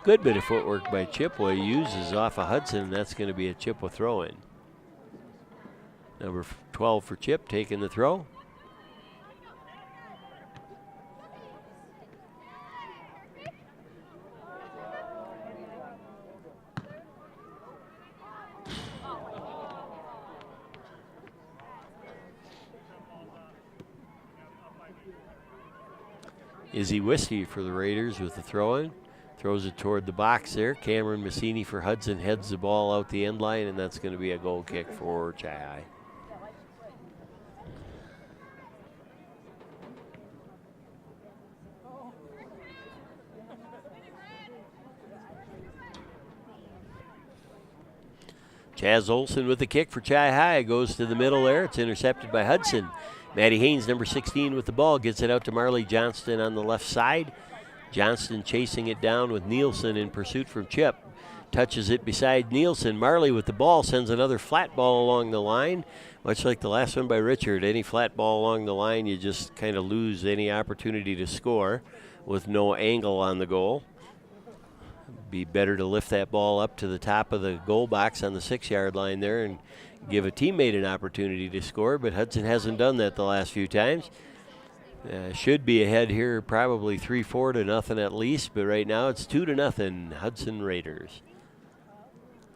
Good bit of footwork by Chippewa, uses off of Hudson, and that's going to be a Chippewa throw-in. Number 12 for Chip, taking the throw. Izzy Wisty for the Raiders with the throw-in. Throws it toward the box there. Cameron Massini for Hudson heads the ball out the end line, and that's going to be a goal kick for Chi-Hi. Chaz Olson with the kick for Chi-Hi. Goes to the middle there. It's intercepted by Hudson. Maddie Haynes, number 16, with the ball. Gets it out to Marley Johnston on the left side. Johnston chasing it down with Nielsen in pursuit from Chip. Touches it beside Nielsen. Marley with the ball sends another flat ball along the line. Much like the last one by Richard, any flat ball along the line, you just kind of lose any opportunity to score with no angle on the goal. Be better to lift that ball up to the top of the goal box on the 6-yard line there and give a teammate an opportunity to score, but Hudson hasn't done that the last few times. Should be ahead here, probably 3-4 to nothing at least, but right now it's 2-0 Hudson Raiders.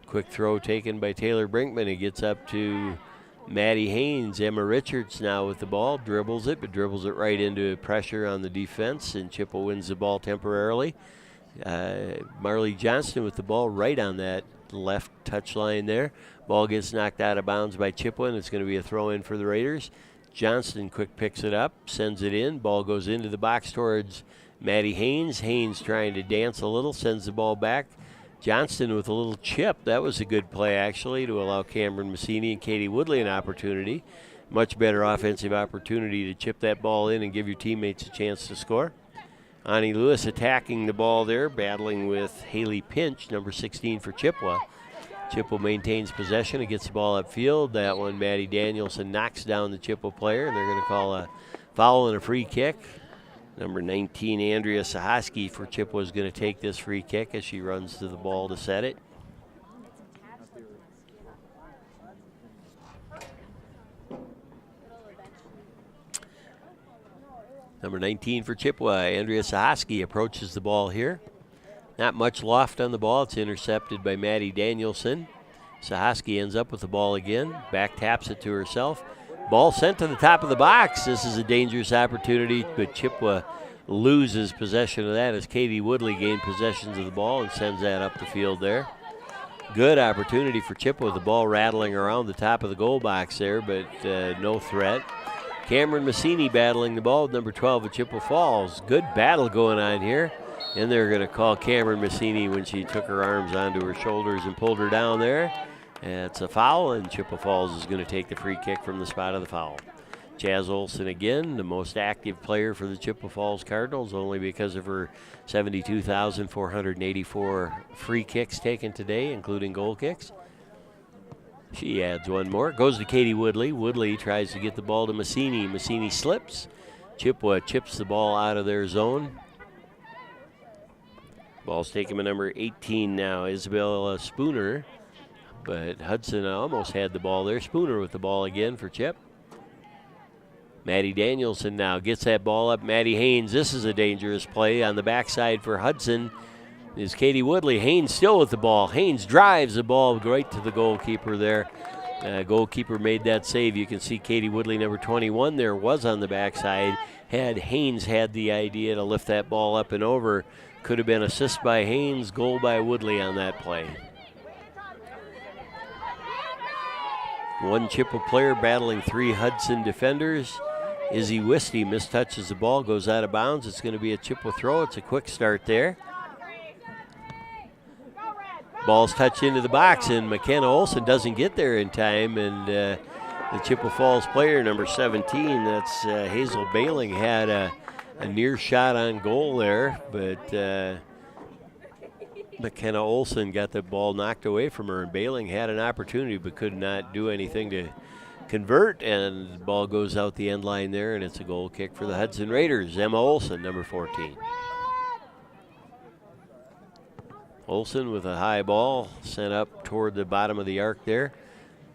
Quick throw taken by Taylor Brinkman. He gets up to Maddie Haynes. Emma Richards now with the ball, dribbles it, but dribbles it right into pressure on the defense, and Chippewa wins the ball temporarily. Marley Johnston with the ball right on that left touchline there. Ball gets knocked out of bounds by Chippewa, and it's going to be a throw-in for the Raiders. Johnston quick picks it up, sends it in. Ball goes into the box towards Maddie Haynes. Haynes trying to dance a little, sends the ball back. Johnston with a little chip. That was a good play, actually, to allow Cameron Massini and Katie Woodley an opportunity. Much better offensive opportunity to chip that ball in and give your teammates a chance to score. Ani Lewis attacking the ball there, battling with Haley Pinch, number 16 for Chippewa. Chippewa maintains possession and gets the ball upfield. That one, Maddie Danielson knocks down the Chippewa player, and they're going to call a foul and a free kick. Number 19, Andrea Sahaski for Chippewa is going to take this free kick as she runs to the ball to set it. Number 19 for Chippewa, Andrea Sahaski approaches the ball here. Not much loft on the ball. It's intercepted by Maddie Danielson. Sahaski ends up with the ball again. Back taps it to herself. Ball sent to the top of the box. This is a dangerous opportunity, but Chippewa loses possession of that as Katie Woodley gained possessions of the ball and sends that up the field there. Good opportunity for Chippewa. The ball rattling around the top of the goal box there, but no threat. Cameron Massini battling the ball with number 12 at Chippewa Falls. Good battle going on here. And they're going to call Cameron Massini when she took her arms onto her shoulders and pulled her down there. And it's a foul, and Chippewa Falls is going to take the free kick from the spot of the foul. Chaz Olson again, the most active player for the Chippewa Falls Cardinals, only because of her 72,484 free kicks taken today, including goal kicks. She adds one more. Goes to Katie Woodley. Woodley tries to get the ball to Massini. Massini slips. Chippewa chips the ball out of their zone. Ball's taken by number 18 now, Isabella Spooner. But Hudson almost had the ball there. Spooner with the ball again for Chip. Maddie Danielson now gets that ball up. Maddie Haynes, this is a dangerous play on the backside for Hudson. Is Katie Woodley. Haynes still with the ball. Haynes drives the ball right to the goalkeeper there. Goalkeeper made that save. You can see Katie Woodley, number 21, there was on the backside. Had Haynes had the idea to lift that ball up and over, could have been assist by Haynes, goal by Woodley on that play. One Chippewa player battling 3 Hudson defenders. Izzy Wisty mistouches the ball, goes out of bounds. It's going to be a Chippewa throw. It's a quick start there. Ball's touched into the box, and McKenna Olson doesn't get there in time, and the Chippewa Falls player, number 17, that's Hazel Bailing, had a near shot on goal there, but McKenna Olson got the ball knocked away from her, and Bailing had an opportunity but could not do anything to convert, and the ball goes out the end line there, and it's a goal kick for the Hudson Raiders. Emma Olson, number 14. Olson with a high ball sent up toward the bottom of the arc there.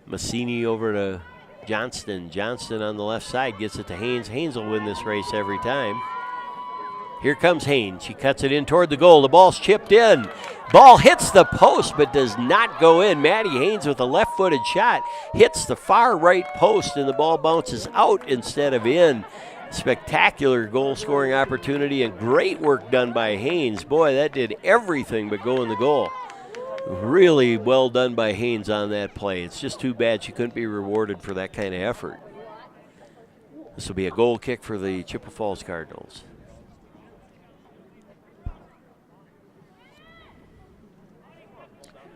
Massini over to Johnston. Johnston on the left side gets it to Haynes. Haynes will win this race every time. Here comes Haynes. She cuts it in toward the goal. The ball's chipped in. Ball hits the post but does not go in. Maddie Haynes with a left-footed shot hits the far right post, and the ball bounces out instead of in. Spectacular goal scoring opportunity and great work done by Haynes. Boy, that did everything but go in the goal. Really well done by Haynes on that play. It's just too bad she couldn't be rewarded for that kind of effort. This will be a goal kick for the Chippewa Falls Cardinals.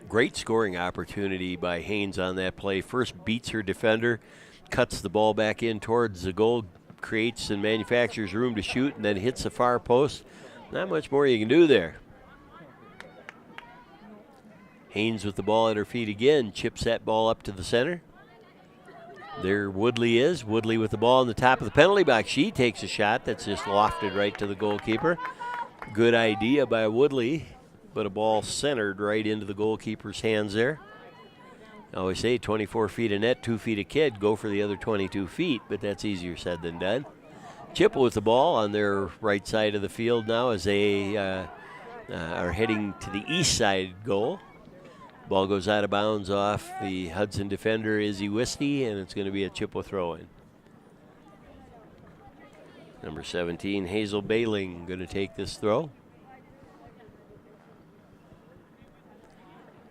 Great scoring opportunity by Haynes on that play. First beats her defender, cuts the ball back in towards the goal, creates and manufactures room to shoot, and then hits the far post. Not much more you can do there. Haynes with the ball at her feet again, chips that ball up to the center. There Woodley is. Woodley with the ball in the top of the penalty box. She takes a shot that's just lofted right to the goalkeeper. Good idea by Woodley, but a ball centered right into the goalkeeper's hands there. I always say 24 feet of net, 2 feet a kid. Go for the other 22 feet, but that's easier said than done. Chippewa with the ball on their right side of the field now as they are heading to the east side goal. Ball goes out of bounds off the Hudson defender, Izzy Wisty, and it's going to be a Chippewa throw-in. Number 17, Hazel Bailing, going to take this throw.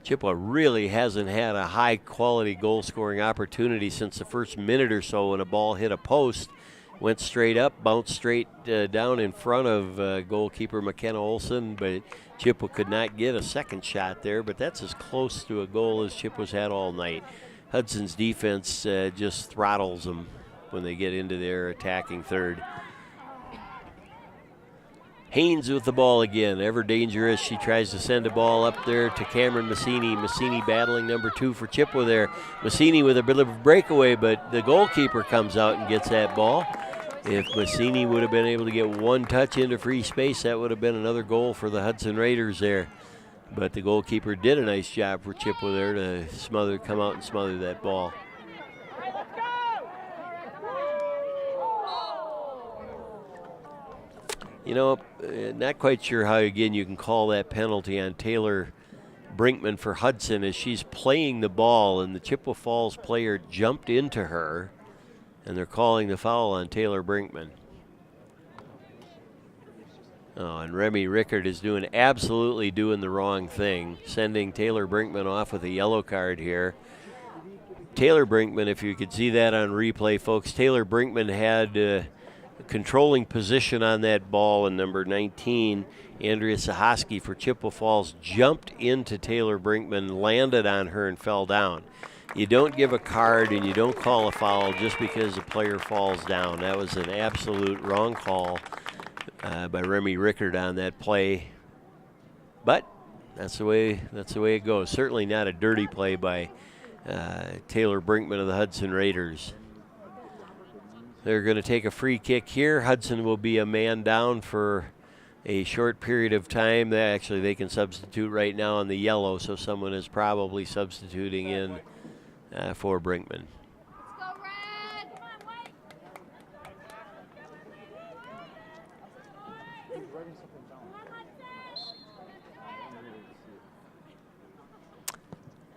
Chippewa really hasn't had a high-quality goal-scoring opportunity since the first minute or so when a ball hit a post, went straight up, bounced straight down in front of goalkeeper McKenna Olson, but Chippewa could not get a second shot there, but that's as close to a goal as Chippewa's had all night. Hudson's defense just throttles them when they get into their attacking third. Haynes with the ball again, ever dangerous. She tries to send a ball up there to Cameron Massini. Massini battling number 2 for Chippewa there. Massini with a bit of a breakaway, but the goalkeeper comes out and gets that ball. If Massini would have been able to get one touch into free space, that would have been another goal for the Hudson Raiders there. But the goalkeeper did a nice job for Chippewa there to come out and smother that ball. You know, not quite sure how, again, you can call that penalty on Taylor Brinkman for Hudson as she's playing the ball and the Chippewa Falls player jumped into her, and they're calling the foul on Taylor Brinkman. Oh, and Remy Rickard is absolutely doing the wrong thing, sending Taylor Brinkman off with a yellow card here. Taylor Brinkman, if you could see that on replay, folks, Taylor Brinkman had controlling position on that ball, and number 19, Andrea Sahoski for Chippewa Falls, jumped into Taylor Brinkman, landed on her, and fell down. You don't give a card and you don't call a foul just because a player falls down. That was an absolute wrong call by Remy Rickard on that play. But that's the way it goes. Certainly not a dirty play by Taylor Brinkman of the Hudson Raiders. They're going to take a free kick here. Hudson will be a man down for a short period of time. They can substitute right now on the yellow, so someone is probably substituting in for Brinkman.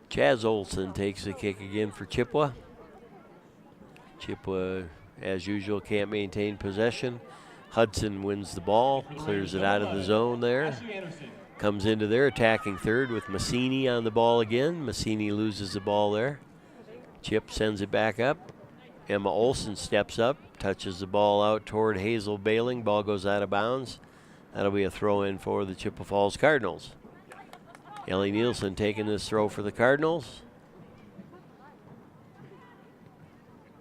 Chaz Olson takes the kick again for Chippewa. Chippewa, as usual, can't maintain possession. Hudson wins the ball, clears it out of the zone there. Comes into their attacking third with Massini on the ball again. Massini loses the ball there. Chip sends it back up. Emma Olson steps up, touches the ball out toward Hazel Bailing. Ball goes out of bounds. That'll be a throw-in for the Chippewa Falls Cardinals. Ellie Nielsen taking this throw for the Cardinals.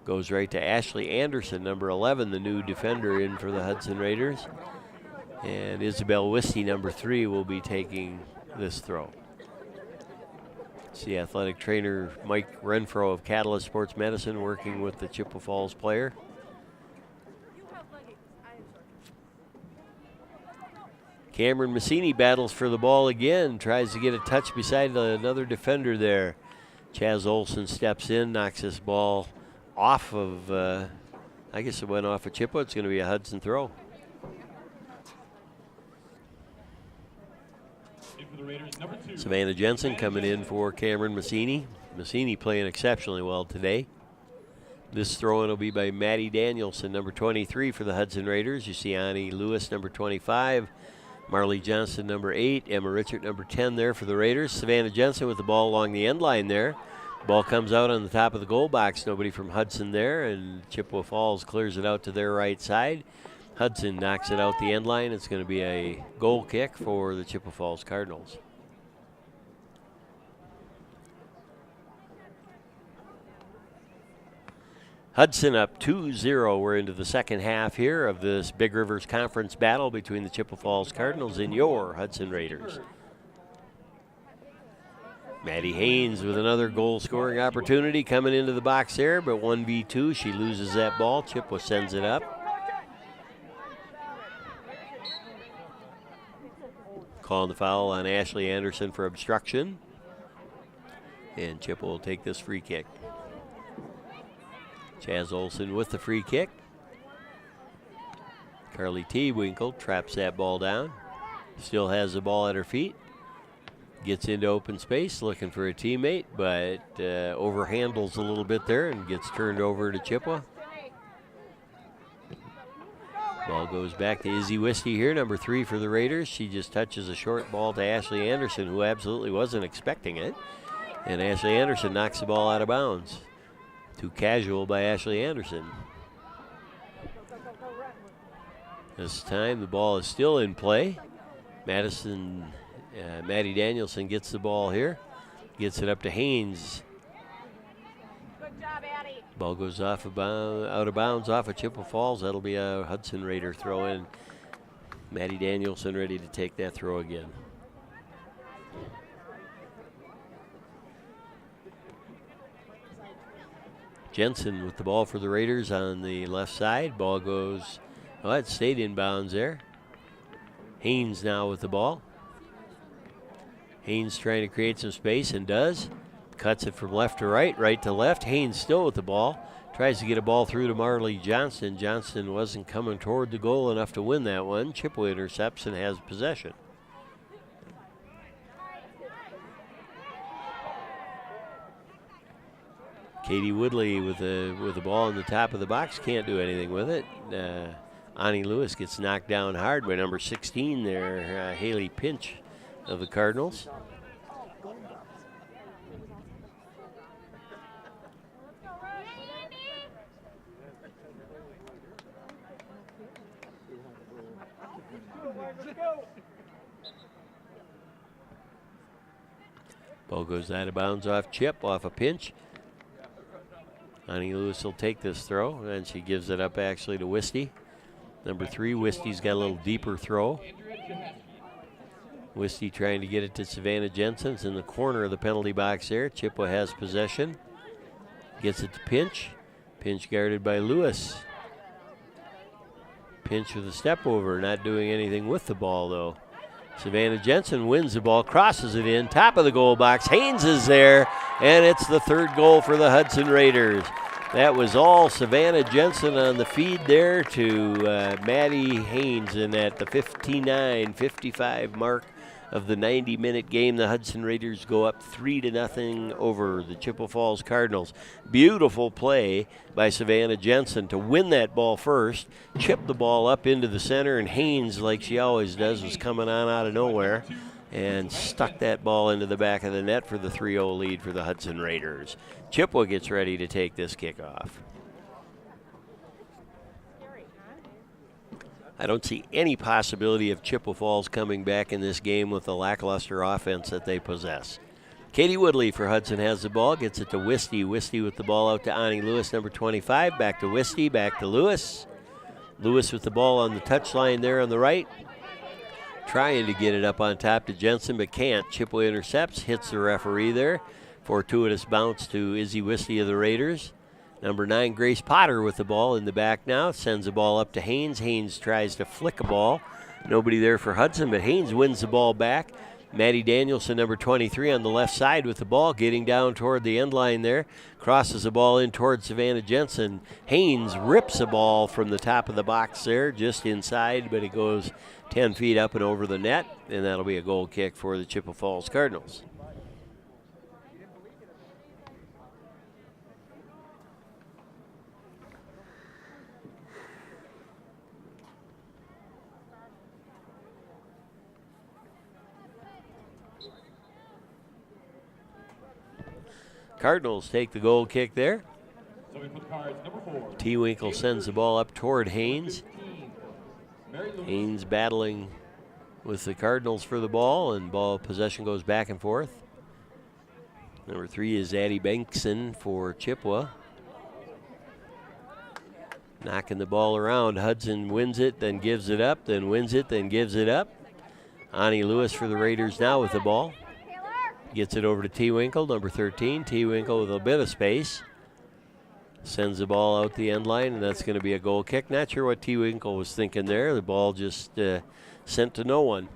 Goes right to Ashley Anderson, number 11, the new defender in for the Hudson Raiders. And Isabel Wisty, number 3, will be taking this throw. It's the athletic trainer Mike Renfro of Catalyst Sports Medicine working with the Chippewa Falls player. Cameron Massini battles for the ball again, tries to get a touch beside another defender there. Chaz Olson steps in, knocks this ball off of, I guess it went off of Chippewa. It's going to be a Hudson throw. Savannah Jensen coming in for Cameron Massini. Massini playing exceptionally well today. This throw-in will be by Maddie Danielson, number 23 for the Hudson Raiders. You see Annie Lewis, number 25. Marley Johnson, number 8. Emma Richard, number 10 there for the Raiders. Savannah Jensen with the ball along the end line there. Ball comes out on the top of the goal box. Nobody from Hudson there, and Chippewa Falls clears it out to their right side. Hudson knocks it out the end line. It's going to be a goal kick for the Chippewa Falls Cardinals. Hudson up 2-0. We're into the second half here of this Big Rivers Conference battle between the Chippewa Falls Cardinals and your Hudson Raiders. Maddie Haynes with another goal-scoring opportunity coming into the box there, but 1v2, she loses that ball. Chippewa sends it up. Calling the foul on Ashley Anderson for obstruction. And Chippewa will take this free kick. Chaz Olson with the free kick. Carly T. Winkle traps that ball down. Still has the ball at her feet. Gets into open space looking for a teammate, but overhandles a little bit there and gets turned over to Chippewa. Ball goes back to Izzy Wisty here, number 3 for the Raiders. She just touches a short ball to Ashley Anderson, who absolutely wasn't expecting it. And Ashley Anderson knocks the ball out of bounds. Too casual by Ashley Anderson. This time the ball is still in play. Maddie Danielson gets the ball here. Gets it up to Haynes. Good job, Addie. Ball goes out of bounds off of Chippewa Falls. That'll be a Hudson Raider throw in. Maddie Danielson ready to take that throw again. Jensen with the ball for the Raiders on the left side. Ball goes, it stayed in bounds there. Haynes now with the ball. Haynes trying to create some space and does. Cuts it from left to right, right to left. Haynes still with the ball. Tries to get a ball through to Marley Johnston. Johnston wasn't coming toward the goal enough to win that one. Chippewa intercepts and has possession. Katie Woodley with the ball in the top of the box. Can't do anything with it. Ani Lewis gets knocked down hard by number 16 there, Haley Pinch of the Cardinals. Ball goes out of bounds off Chip, off a pinch. Ani Lewis will take this throw, and she gives it up actually to Wisty. Number 3, Wisty's got a little deeper throw. Wisty trying to get it to Savannah Jensen. It's in the corner of the penalty box there. Chippewa has possession. Gets it to Pinch. Pinch guarded by Lewis. Pinch with a step over, not doing anything with the ball though. Savannah Jensen wins the ball, crosses it in, top of the goal box. Haynes is there, and it's the 3rd goal for the Hudson Raiders. That was all Savannah Jensen on the feed there to Maddie Haynes, and at the 59-55 mark of the 90-minute game, the Hudson Raiders go up 3-0 over the Chippewa Falls Cardinals. Beautiful play by Savannah Jensen to win that ball first, chip the ball up into the center, and Haynes, like she always does, was coming on out of nowhere and stuck that ball into the back of the net for the 3-0 lead for the Hudson Raiders. Chippewa gets ready to take this kickoff. I don't see any possibility of Chippewa Falls coming back in this game with the lackluster offense that they possess. Katie Woodley for Hudson has the ball, gets it to Wisty. Wisty with the ball out to Ani Lewis, number 25. Back to Wisty, back to Lewis. Lewis with the ball on the touchline there on the right. Trying to get it up on top to Jensen, but can't. Chippewa intercepts, hits the referee there. Fortuitous bounce to Izzy Wisty of the Raiders. Number 9, Grace Potter with the ball in the back now. Sends the ball up to Haynes. Haynes tries to flick a ball. Nobody there for Hudson, but Haynes wins the ball back. Maddie Danielson, number 23, on the left side with the ball, getting down toward the end line there. Crosses the ball in toward Savannah Jensen. Haynes rips the ball from the top of the box there, just inside, but it goes 10 feet up and over the net, and that'll be a goal kick for the Chippewa Falls Cardinals. Cardinals take the goal kick there. So we put cards number 4. T. Winkle sends the ball up toward Haynes. Haynes battling with the Cardinals for the ball, and ball possession goes back and forth. Number 3 is Addie Benson for Chippewa. Knocking the ball around. Hudson wins it, then gives it up, then wins it, then gives it up. Ani Lewis for the Raiders now with the ball. Gets it over to T. Winkle, number 13. T. Winkle with a bit of space. Sends the ball out the end line, and that's going to be a goal kick. Not sure what T. Winkle was thinking there. The ball just sent to no one.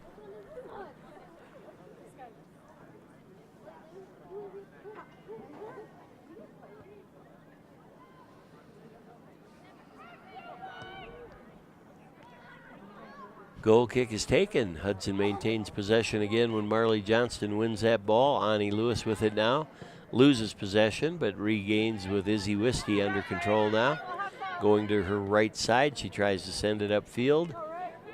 Goal kick is taken. Hudson maintains possession again when Marley Johnston wins that ball. Ani Lewis with it now. Loses possession, but regains with Izzy Wisty under control now. Going to her right side, she tries to send it upfield.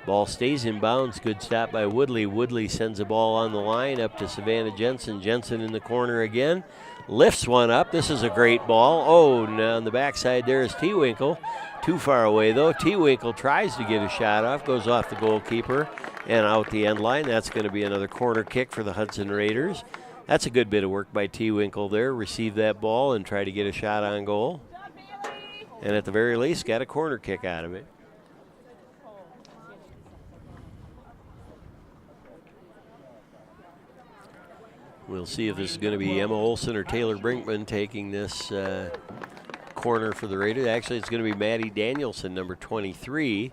Ball stays in bounds. Good stop by Woodley. Woodley sends the ball on the line up to Savannah Jensen. Jensen in the corner again. Lifts one up. This is a great ball. Oh, and on the backside there is T. Winkle. Too far away though. T. Winkle tries to get a shot off. Goes off the goalkeeper and out the end line. That's going to be another corner kick for the Hudson Raiders. That's a good bit of work by T. Winkle there. Receive that ball and try to get a shot on goal. And at the very least, got a corner kick out of it. We'll see if this is going to be Emma Olson or Taylor Brinkman taking this corner for the Raiders. Actually, it's going to be Maddie Danielson, number 23,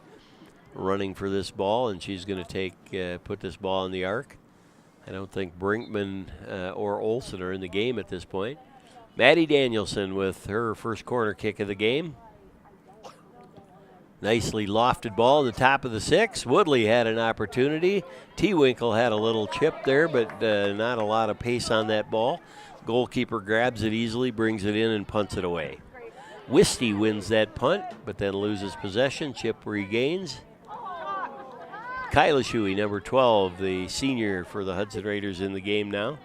running for this ball, and she's going to put this ball in the arc. I don't think Brinkman or Olson are in the game at this point. Maddie Danielson with her first corner kick of the game. Nicely lofted ball at the top of the 6. Woodley had an opportunity. T. Winkle had a little chip there, but not a lot of pace on that ball. Goalkeeper grabs it easily, brings it in, and punts it away. Wisty wins that punt, but then loses possession. Chip regains. Kyla Shuey, number 12, the senior for the Hudson Raiders in the game now.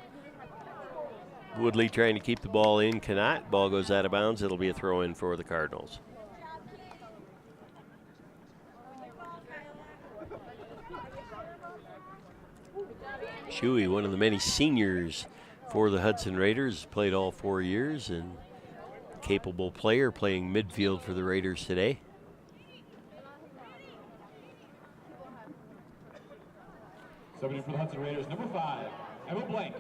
Woodley trying to keep the ball in, cannot. Ball goes out of bounds. It'll be a throw-in for the Cardinals. Shuey, one of the many seniors for the Hudson Raiders, played all 4 years, and capable player playing midfield for the Raiders today. Subbing in for the Hudson Raiders, number 5, Emma Blank.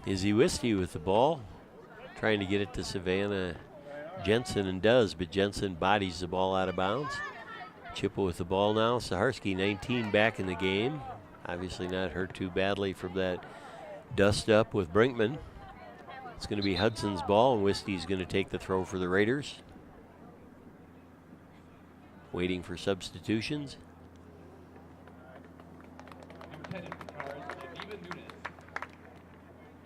Izzy Wisty with the ball, trying to get it to Savannah Jensen, and does, but Jensen bodies the ball out of bounds. Chippewa with the ball now. Saharsky, 19, back in the game. Obviously not hurt too badly from that dust up with Brinkman. It's going to be Hudson's ball, and Wisty's going to take the throw for the Raiders. Waiting for substitutions. Number 10 in the cards, Geneva Nunez.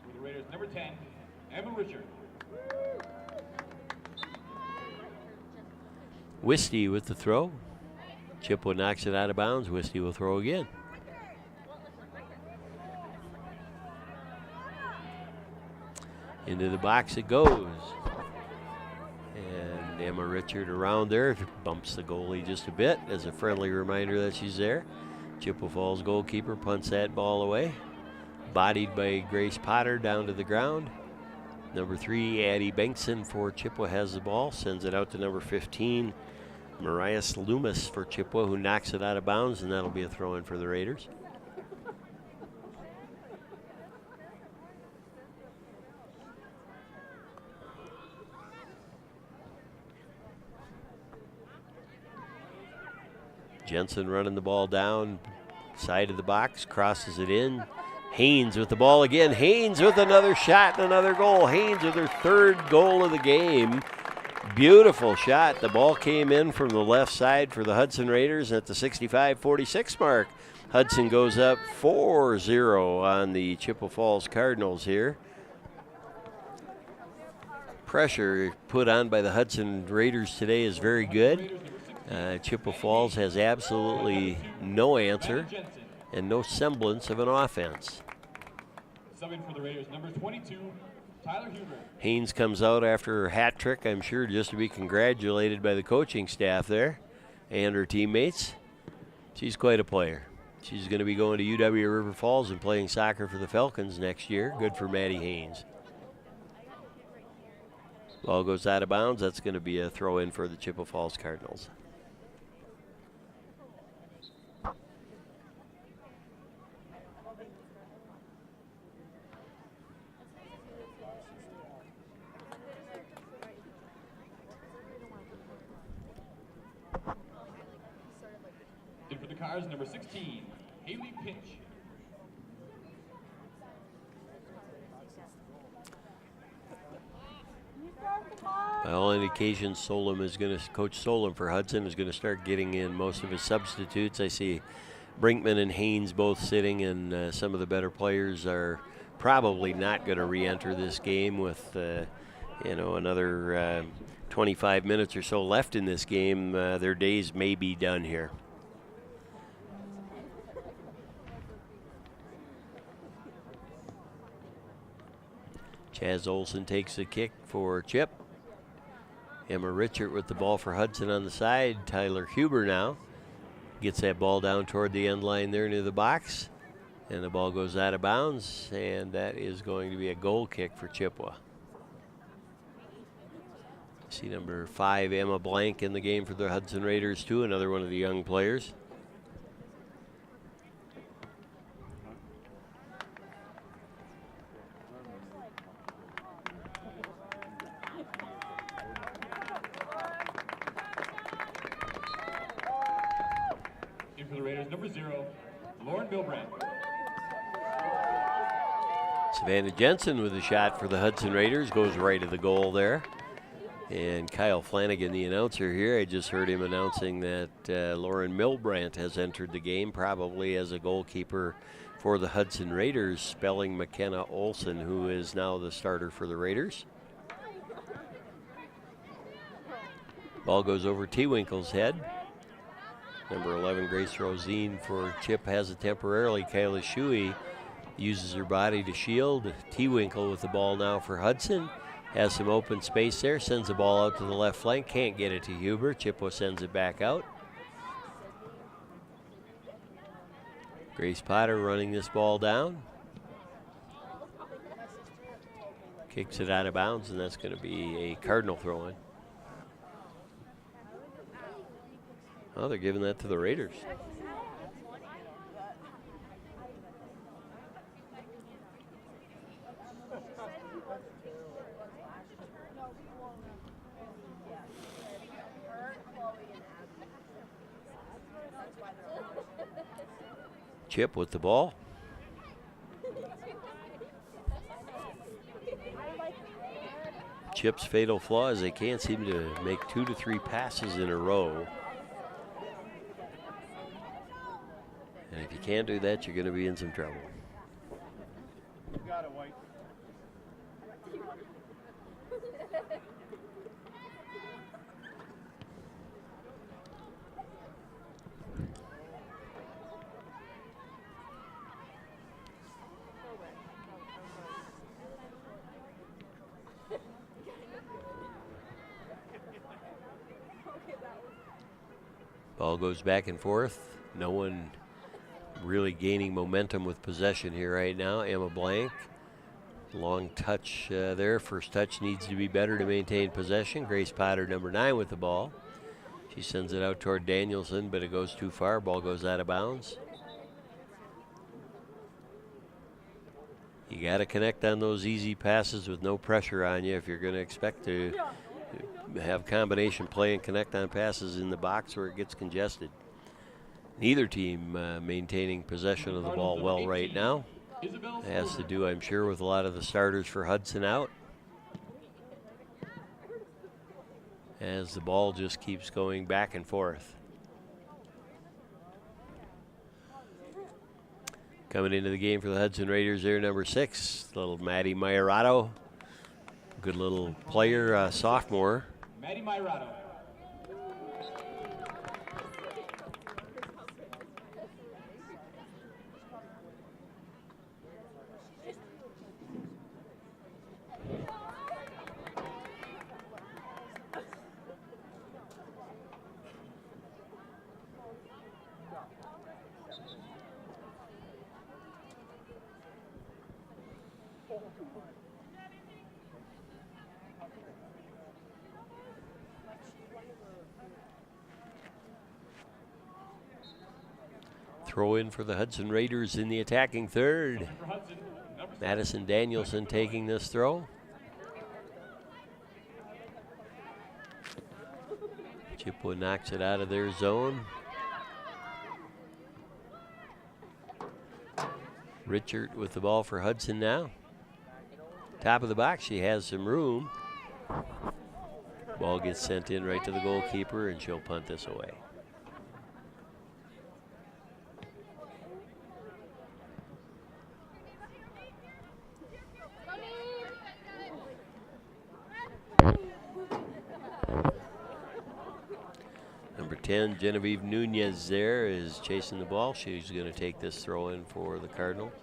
For the Raiders, number 10, Emma Richard. Wisty with the throw. Chippewa knocks it out of bounds. Wisty will throw again. Into the box it goes. And Emma Richard around there, bumps the goalie just a bit as a friendly reminder that she's there. Chippewa Falls goalkeeper punts that ball away. Bodied by Grace Potter down to the ground. Number 3, Addie Benson for Chippewa has the ball, sends it out to number 15, Mariah Loomis for Chippewa, who knocks it out of bounds, and that'll be a throw-in for the Raiders. Jensen running the ball down, side of the box, crosses it in. Haynes with the ball again. Haynes with another shot and another goal. Haynes with her 3rd goal of the game. Beautiful shot. The ball came in from the left side for the Hudson Raiders at the 65-46 mark. Hudson goes up 4-0 on the Chippewa Falls Cardinals here. pressure put on by the Hudson Raiders today is very good. Chippewa Falls has absolutely no answer and no semblance of an offense. Subbing for the Raiders, number 22, Tyler Huber. Haynes comes out after her hat trick, I'm sure just to be congratulated by the coaching staff there and her teammates. She's quite a player. She's going to be going to UW River Falls and playing soccer for the Falcons next year. Good for Maddie Haynes. Ball goes out of bounds. That's going to be a throw in for the Chippewa Falls Cardinals. In for the Cars, number 16, Haley Pinch. By all indications, Coach Solom for Hudson is going to start getting in most of his substitutes. I see Brinkman and Haynes both sitting, and some of the better players are probably not going to re-enter this game with, another 25 minutes or so left in this game. Their days may be done here. Chaz Olson takes the kick for Chip. Emma Richard with the ball for Hudson on the side. Tyler Huber now gets that ball down toward the end line there near the box. And the ball goes out of bounds, and that is going to be a goal kick for Chippewa. See number 5, Emma Blank, in the game for the Hudson Raiders too, another one of the young players. In for the Raiders, number 0, Lauren Milbrand. Savannah Jensen with a shot for the Hudson Raiders, goes right to the goal there. And Kyle Flanagan, the announcer here, I just heard him announcing that Lauren Milbrandt has entered the game, probably as a goalkeeper for the Hudson Raiders, spelling McKenna Olson, who is now the starter for the Raiders. Ball goes over T-Winkle's head. Number 11, Grace Rosine for Chip has it temporarily. Kayla Shuey uses her body to shield. T-Winkle with the ball now for Hudson. Has some open space there, sends the ball out to the left flank, can't get it to Huber. Chippewa sends it back out. Grace Potter running this ball down. Kicks it out of bounds, and that's going to be a Cardinal throw-in. Oh, they're giving that to the Raiders. Chip with the ball. Chip's fatal flaw is they can't seem to make 2 to 3 passes in a row. And if you can't do that, you're going to be in some trouble. You got it, White. Ball goes back and forth. No one really gaining momentum with possession here right now. Emma Blank, long touch there. First touch needs to be better to maintain possession. Grace Potter, number 9, with the ball. She sends it out toward Danielson, but it goes too far. Ball goes out of bounds. You got to connect on those easy passes with no pressure on you if you're going to expect to have combination play and connect on passes in the box where it gets congested. Neither team maintaining possession of the ball well right now. It has to do, I'm sure, with a lot of the starters for Hudson out, as the ball just keeps going back and forth. Coming into the game for the Hudson Raiders there, number 6, little Maddie Mayorato. Good little player, sophomore. Maddie Myrato. Throw in for the Hudson Raiders in the attacking third. Madison Danielson taking this throw. Chippewa knocks it out of their zone. Richard with the ball for Hudson now. Top of the box, she has some room. Ball gets sent in right to the goalkeeper, and she'll punt this away. Number 10, Genevieve Nunez there is chasing the ball. She's going to take this throw in for the Cardinals.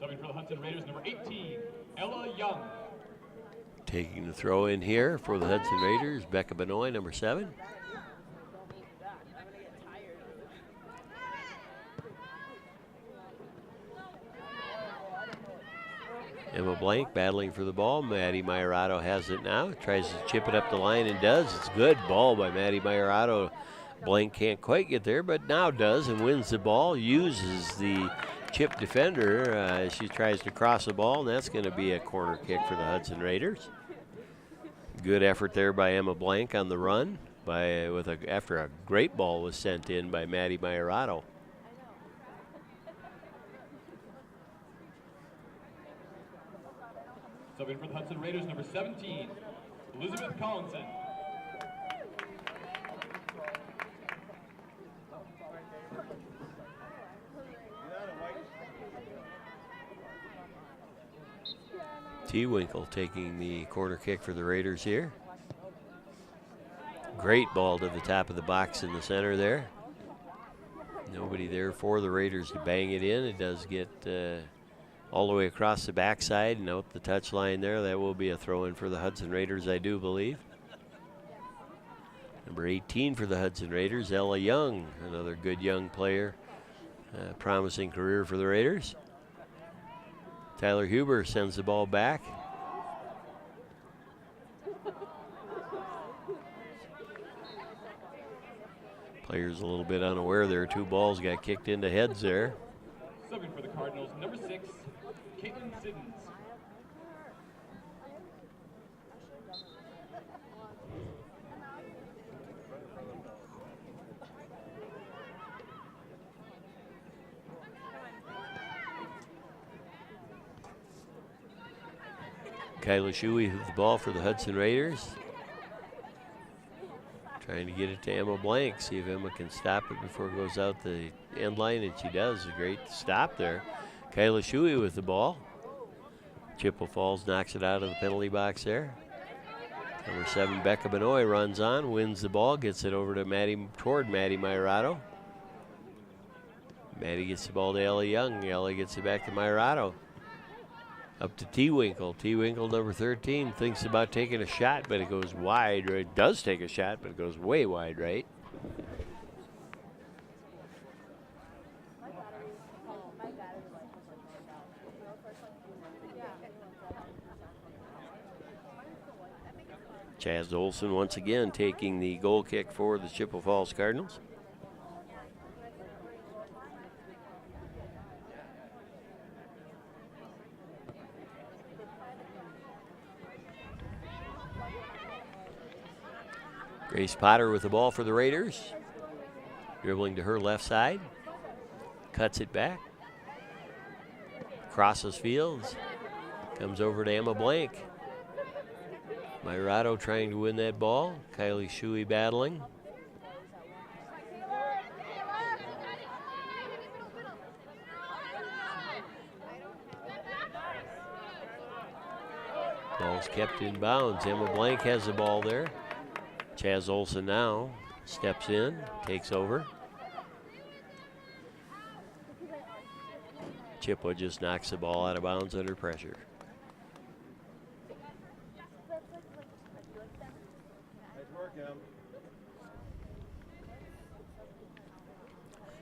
Subbing for the Hudson Raiders, number 18, Ella Young. Taking the throw in here for the Hudson Raiders, Becca Benoit, number 7. Emma Blank battling for the ball. Maddie Myrato has it now. Tries to chip it up the line and does. It's a good ball by Maddie Myrato. Blank can't quite get there, but now does and wins the ball. Uses the chip defender as she tries to cross the ball, and that's going to be a corner kick for the Hudson Raiders. Good effort there by Emma Blank on the run after a great ball was sent in by Maddie Myrato. Subbing for the Hudson Raiders, number 17, Elizabeth Collinson. T-Winkle taking the corner kick for the Raiders here. Great ball to the top of the box in the center there. Nobody there for the Raiders to bang it in. It does get all the way across the backside and out the touch line there. That will be a throw in for the Hudson Raiders, I do believe. Number 18 for the Hudson Raiders, Ella Young, another good young player. Promising career for the Raiders. Tyler Huber sends the ball back. Players a little bit unaware there. 2 balls got kicked into heads there. Subbing for the Cardinals, number 6, Caitlin Siddons. Kyla Shuey with the ball for the Hudson Raiders. Trying to get it to Emma Blank. See if Emma can stop it before it goes out the end line, and she does. A great stop there. Kyla Shuey with the ball. Chippewa Falls knocks it out of the penalty box there. Number 7, Becca Benoit runs on, wins the ball, gets it over to toward Maddie Myrato. Maddie gets the ball to Ella Young. Ella gets it back to Myrato. Up to T-Winkle. T-Winkle, number 13, thinks about taking a shot, but it goes wide. Or it does take a shot, but it goes way wide right. Chaz Olson once again taking the goal kick for the Chippewa Falls Cardinals. Grace Potter with the ball for the Raiders. Dribbling to her left side. Cuts it back. Crosses fields. Comes over to Emma Blank. Myrato trying to win that ball. Kylie Shuey battling. Ball's kept in bounds. Emma Blank has the ball there. Chaz Olson now steps in, takes over. Chippewa just knocks the ball out of bounds under pressure.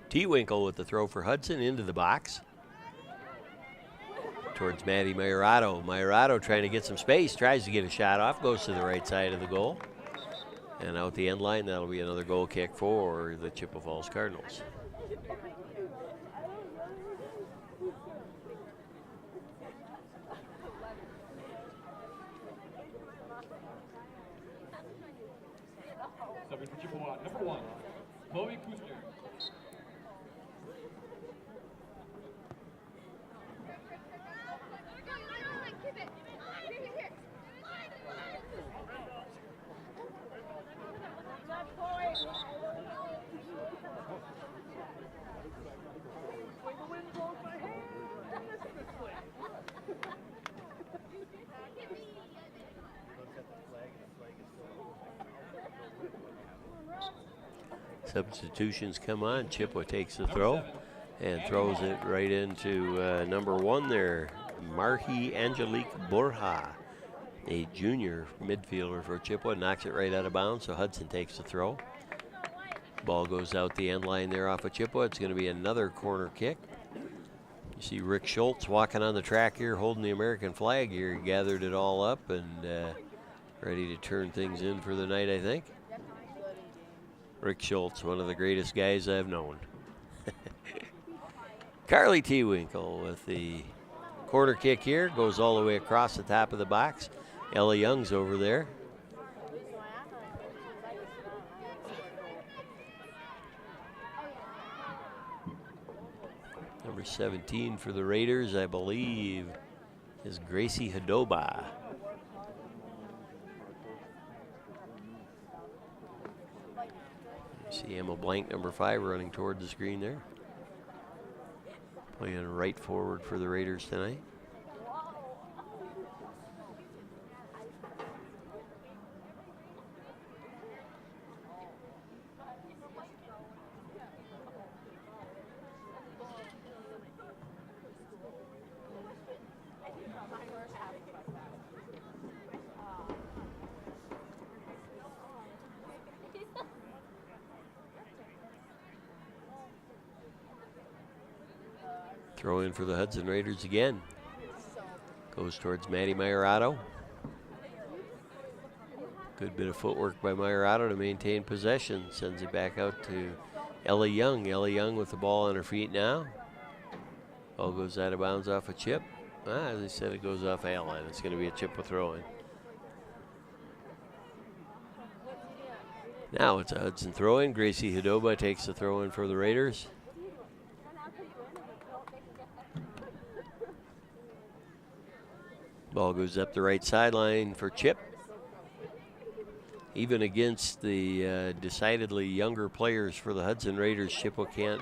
T-Winkle with the throw for Hudson into the box. Towards Maddie Myrato. Myrato trying to get some space, tries to get a shot off, goes to the right side of the goal. And out the end line, that'll be another goal kick for the Chippewa Falls Cardinals. Subbing for Chippewa, number 1, Chloe Kuster. Substitutions come on. Chippewa takes the throw and throws it right into number 1 there, Marhi Angelique Borja, a junior midfielder for Chippewa. Knocks it right out of bounds, so Hudson takes the throw. Ball goes out the end line there off of Chippewa. It's going to be another corner kick. You see Rick Schultz walking on the track here, holding the American flag here. He gathered it all up and ready to turn things in for the night, I think. Rick Schultz, one of the greatest guys I've known. Carly T-Winkle with the corner kick here. Goes all the way across the top of the box. Ella Young's over there. Number 17 for the Raiders, I believe, is Gracie Hadoba. See Emma Blank, number 5, running toward the screen there. Playing right forward for the Raiders tonight. Throw in for the Hudson Raiders again. Goes towards Maddie Myrato. Good bit of footwork by Myrato to maintain possession. Sends it back out to Ella Young. Ella Young with the ball on her feet now. Ball goes out of bounds off a chip. As I said, it goes off Allen. It's going to be a chip with throw-in. Now it's a Hudson throw-in. Gracie Hadoba takes the throw-in for the Raiders. Ball goes up the right sideline for Chip. Even against the decidedly younger players for the Hudson Raiders, Chippewa can't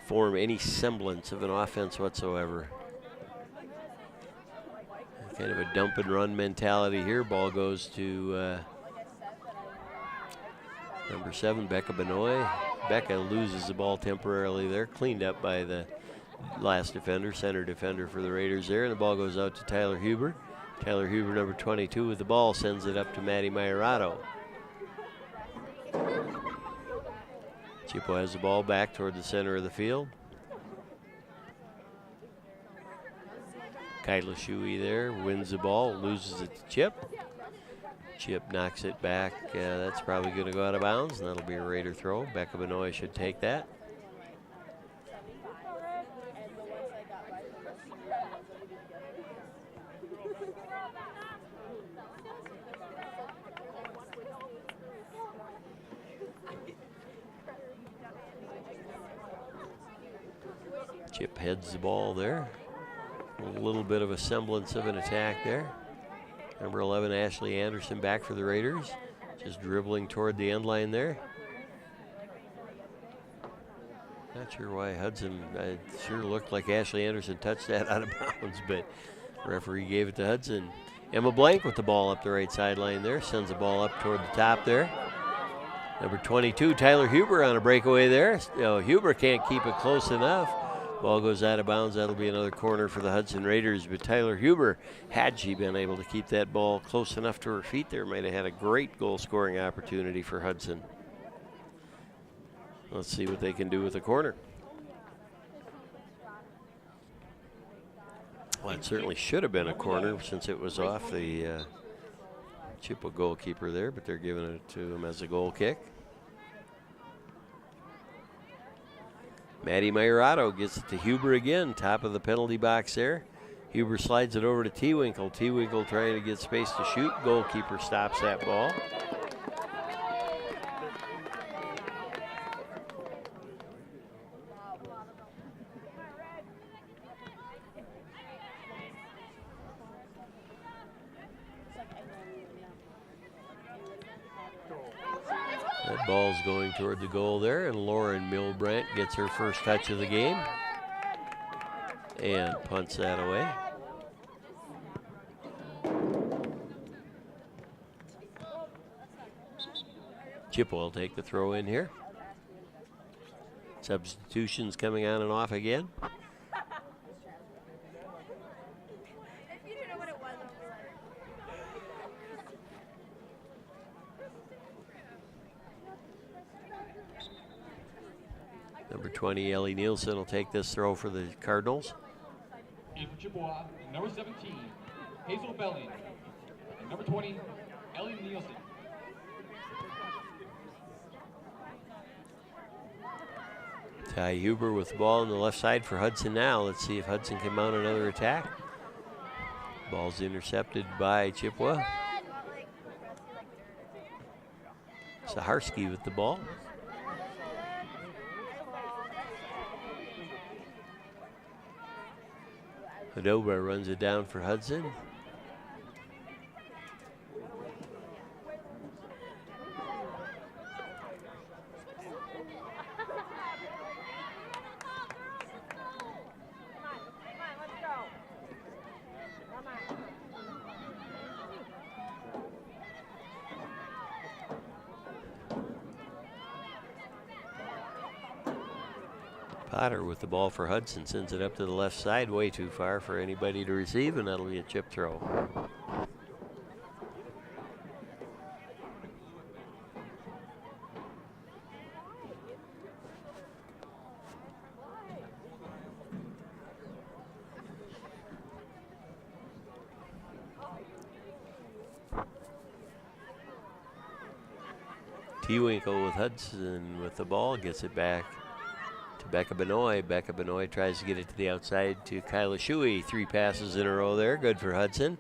form any semblance of an offense whatsoever. Kind of a dump and run mentality here. Ball goes to number 7, Becca Benoit. Becca loses the ball temporarily there, cleaned up by the last defender, center defender for the Raiders there, and the ball goes out to Tyler Huber. Tyler Huber, number 22, with the ball, sends it up to Maddie Myrato. Chippewa has the ball back toward the center of the field. Kyla Shuey there wins the ball, loses it to Chip. Chip knocks it back. That's probably going to go out of bounds, and that'll be a Raider throw. Becca Benoit should take that. Chip heads the ball there. A little bit of a semblance of an attack there. Number 11, Ashley Anderson, back for the Raiders. Just dribbling toward the end line there. Not sure why Hudson, it sure looked like Ashley Anderson touched that out of bounds, but referee gave it to Hudson. Emma Blank with the ball up the right sideline there, sends the ball up toward the top there. Number 22, Tyler Huber on a breakaway there. Huber can't keep it close enough. Ball goes out of bounds. That'll be another corner for the Hudson Raiders. But Tyler Huber, had she been able to keep that ball close enough to her feet there, might have had a great goal-scoring opportunity for Hudson. Let's see what they can do with the corner. Well, it certainly should have been a corner since it was off the Chippewa goalkeeper there, but they're giving it to him as a goal kick. Maddie Mayerato gets it to Huber again, top of the penalty box there. Huber slides it over to T-Winkle. T-Winkle trying to get space to shoot. Goalkeeper stops that ball. That ball's going toward the goal there, and Lauren Milbrandt gets her first touch of the game and punts that away. Chippewa will take the throw in here. Substitutions coming on and off again. Number 20, Ellie Nielsen will take this throw for the Cardinals. In for Chippewa, number 17, Hazel Belling. And number 20, Ellie Nielsen. Ty Huber with the ball on the left side for Hudson now. Let's see if Hudson can mount another attack. Ball's intercepted by Chippewa. Saharsky with the ball. Hodova runs it down for Hudson. Potter with the ball for Hudson, sends it up to the left side, way too far for anybody to receive, and that'll be a chip throw. T-Winkle with Hudson with the ball, gets it back to Becca Benoit. Becca Benoit tries to get it to the outside to Kyla Shuey. 3 passes in a row there, good for Hudson.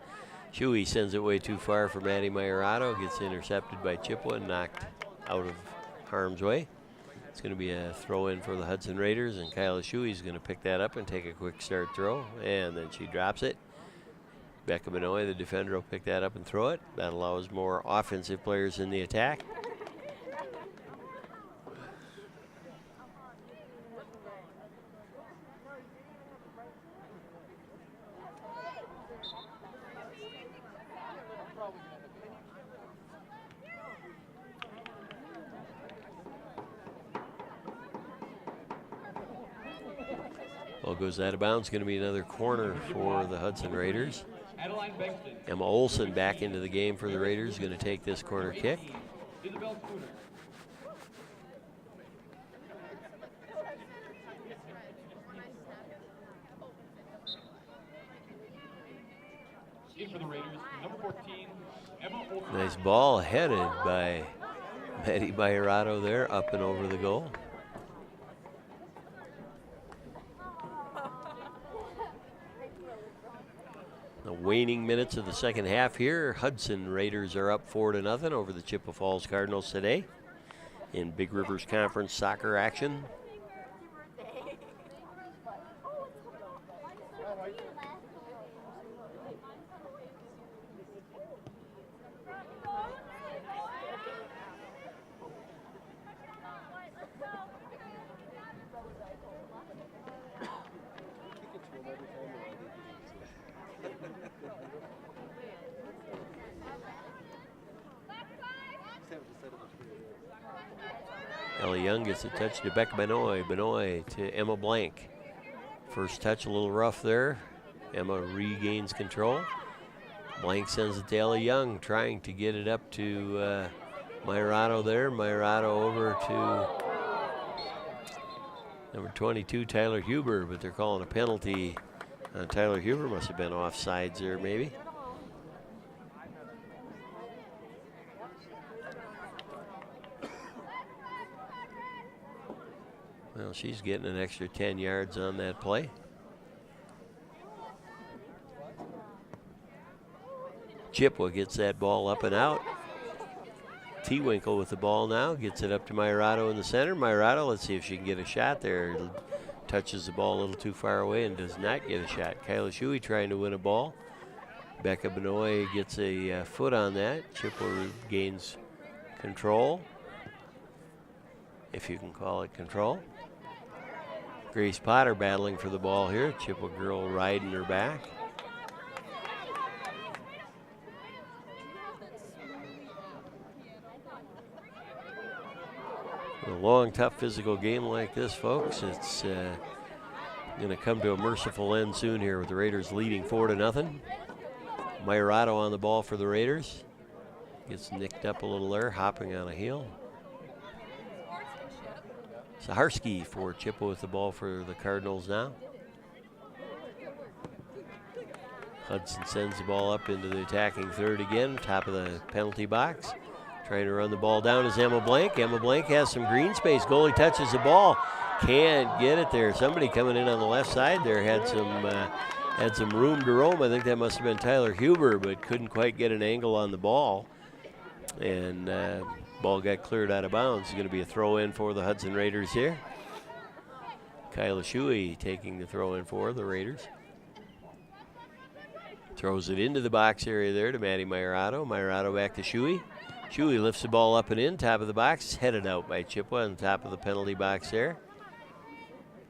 Shuey sends it way too far for Maddie Mayerato, gets intercepted by Chippewa and knocked out of harm's way. It's going to be a throw in for the Hudson Raiders, and Kyla Shuey is going to pick that up and take a quick start throw, and then she drops it. Becca Benoit, the defender, will pick that up and throw it. That allows more offensive players in the attack. Ball goes out of bounds. Going to be another corner for the Hudson Raiders. Emma Olson back into the game for the Raiders. Going to take this corner kick. Nice ball headed by Maddie Mayerato there, up and over the goal. The waning minutes of the second half here. Hudson Raiders are up 4-0 over the Chippewa Falls Cardinals today in Big Rivers Conference soccer action. Ellie Young gets a touch to Becca Benoit. Benoit to Emma Blank. First touch a little rough there. Emma regains control. Blank sends it to Ellie Young, trying to get it up to Mayorato there. Mayorato over to number 22, Tyler Huber, but they're calling a penalty. Tyler Huber must have been offsides there, maybe. Well, she's getting an extra 10 yards on that play. Chippewa gets that ball up and out. T-Winkle with the ball now, gets it up to Mayorato in the center. Mayorato, let's see if she can get a shot there. Touches the ball a little too far away and does not get a shot. Kyla Shuey trying to win a ball. Becca Benoit gets a foot on that. Chippewa gains control, if you can call it control. Grace Potter battling for the ball here. Chippewa girl riding her back. A long, tough physical game like this, folks, it's going to come to a merciful end soon here with the Raiders leading 4-0. Mayorato on the ball for the Raiders. Gets nicked up a little there, hopping on a heel. Saharsky for Chippewa with the ball for the Cardinals now. Hudson sends the ball up into the attacking third again, top of the penalty box. Trying to run the ball down is Emma Blank. Emma Blank has some green space. Goalie touches the ball. Can't get it there. Somebody coming in on the left side there had some room to roam. I think that must have been Tyler Huber, but couldn't quite get an angle on the ball. And ball got cleared out of bounds. It's going to be a throw in for the Hudson Raiders here. Kyla Shuey taking the throw in for the Raiders. Throws it into the box area there to Maddie Mayorato. Mayorato back to Shuey. Shuey lifts the ball up and in, top of the box, headed out by Chippewa on top of the penalty box there.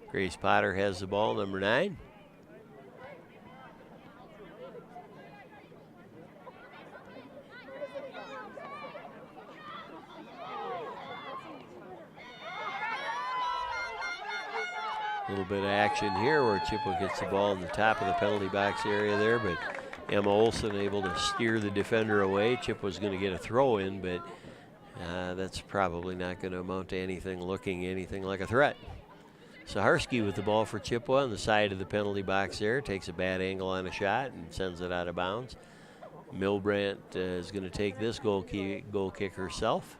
Grace Potter has the ball, number 9. A little bit of action here where Chippewa gets the ball in the top of the penalty box area there, but Emma Olsen able to steer the defender away. Chippewa's going to get a throw in, but that's probably not going to amount to anything like a threat. Saharsky with the ball for Chippewa on the side of the penalty box there. Takes a bad angle on a shot and sends it out of bounds. Milbrandt is going to take this goal kick herself.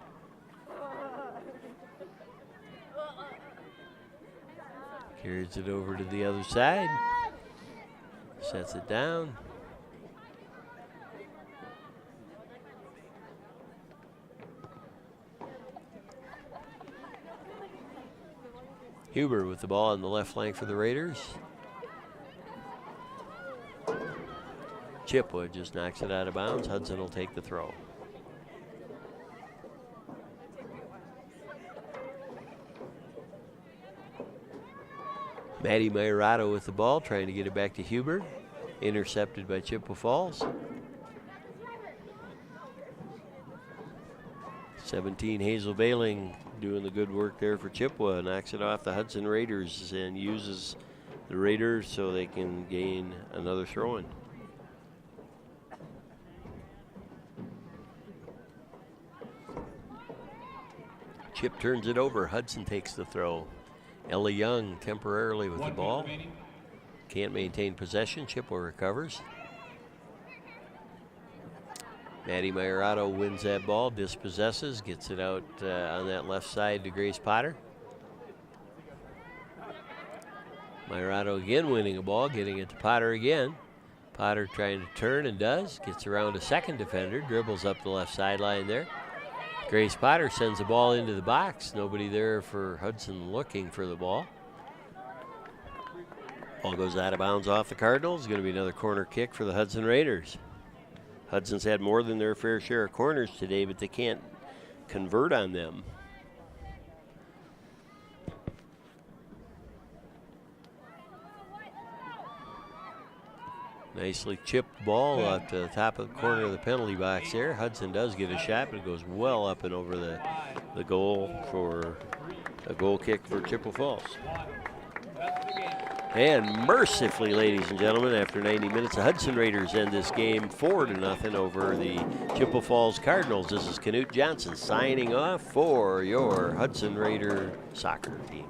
Carries it over to the other side. Sets it down. Huber with the ball on the left flank for the Raiders. Chippewa just knocks it out of bounds. Hudson will take the throw. Maddie Mayorato with the ball, trying to get it back to Huber. Intercepted by Chippewa Falls. 17, Hazel Bailing doing the good work there for Chippewa. Knocks it off the Hudson Raiders and uses the Raiders so they can gain another throw-in. Chip turns it over. Hudson takes the throw. Ellie Young temporarily with the ball. Can't maintain possession. Chippewa recovers. Maddie Mayorato wins that ball, dispossesses, gets it out on that left side to Grace Potter. Mayorato again winning a ball, getting it to Potter again. Potter trying to turn and does. Gets around a second defender, dribbles up the left sideline there. Grace Potter sends the ball into the box. Nobody there for Hudson looking for the ball. Ball goes out of bounds off the Cardinals. Going to be another corner kick for the Hudson Raiders. Hudson's had more than their fair share of corners today, but they can't convert on them. Nicely chipped ball out to the top of the corner of the penalty box there. Hudson does get a shot, but it goes well up and over the goal for A goal kick for Chippewa Falls. That's the game. And mercifully, ladies and gentlemen, after 90 minutes, the Hudson Raiders end this game 4-0 over the Chippewa Falls Cardinals. This is Knut Johnson signing off for your Hudson Raider soccer team.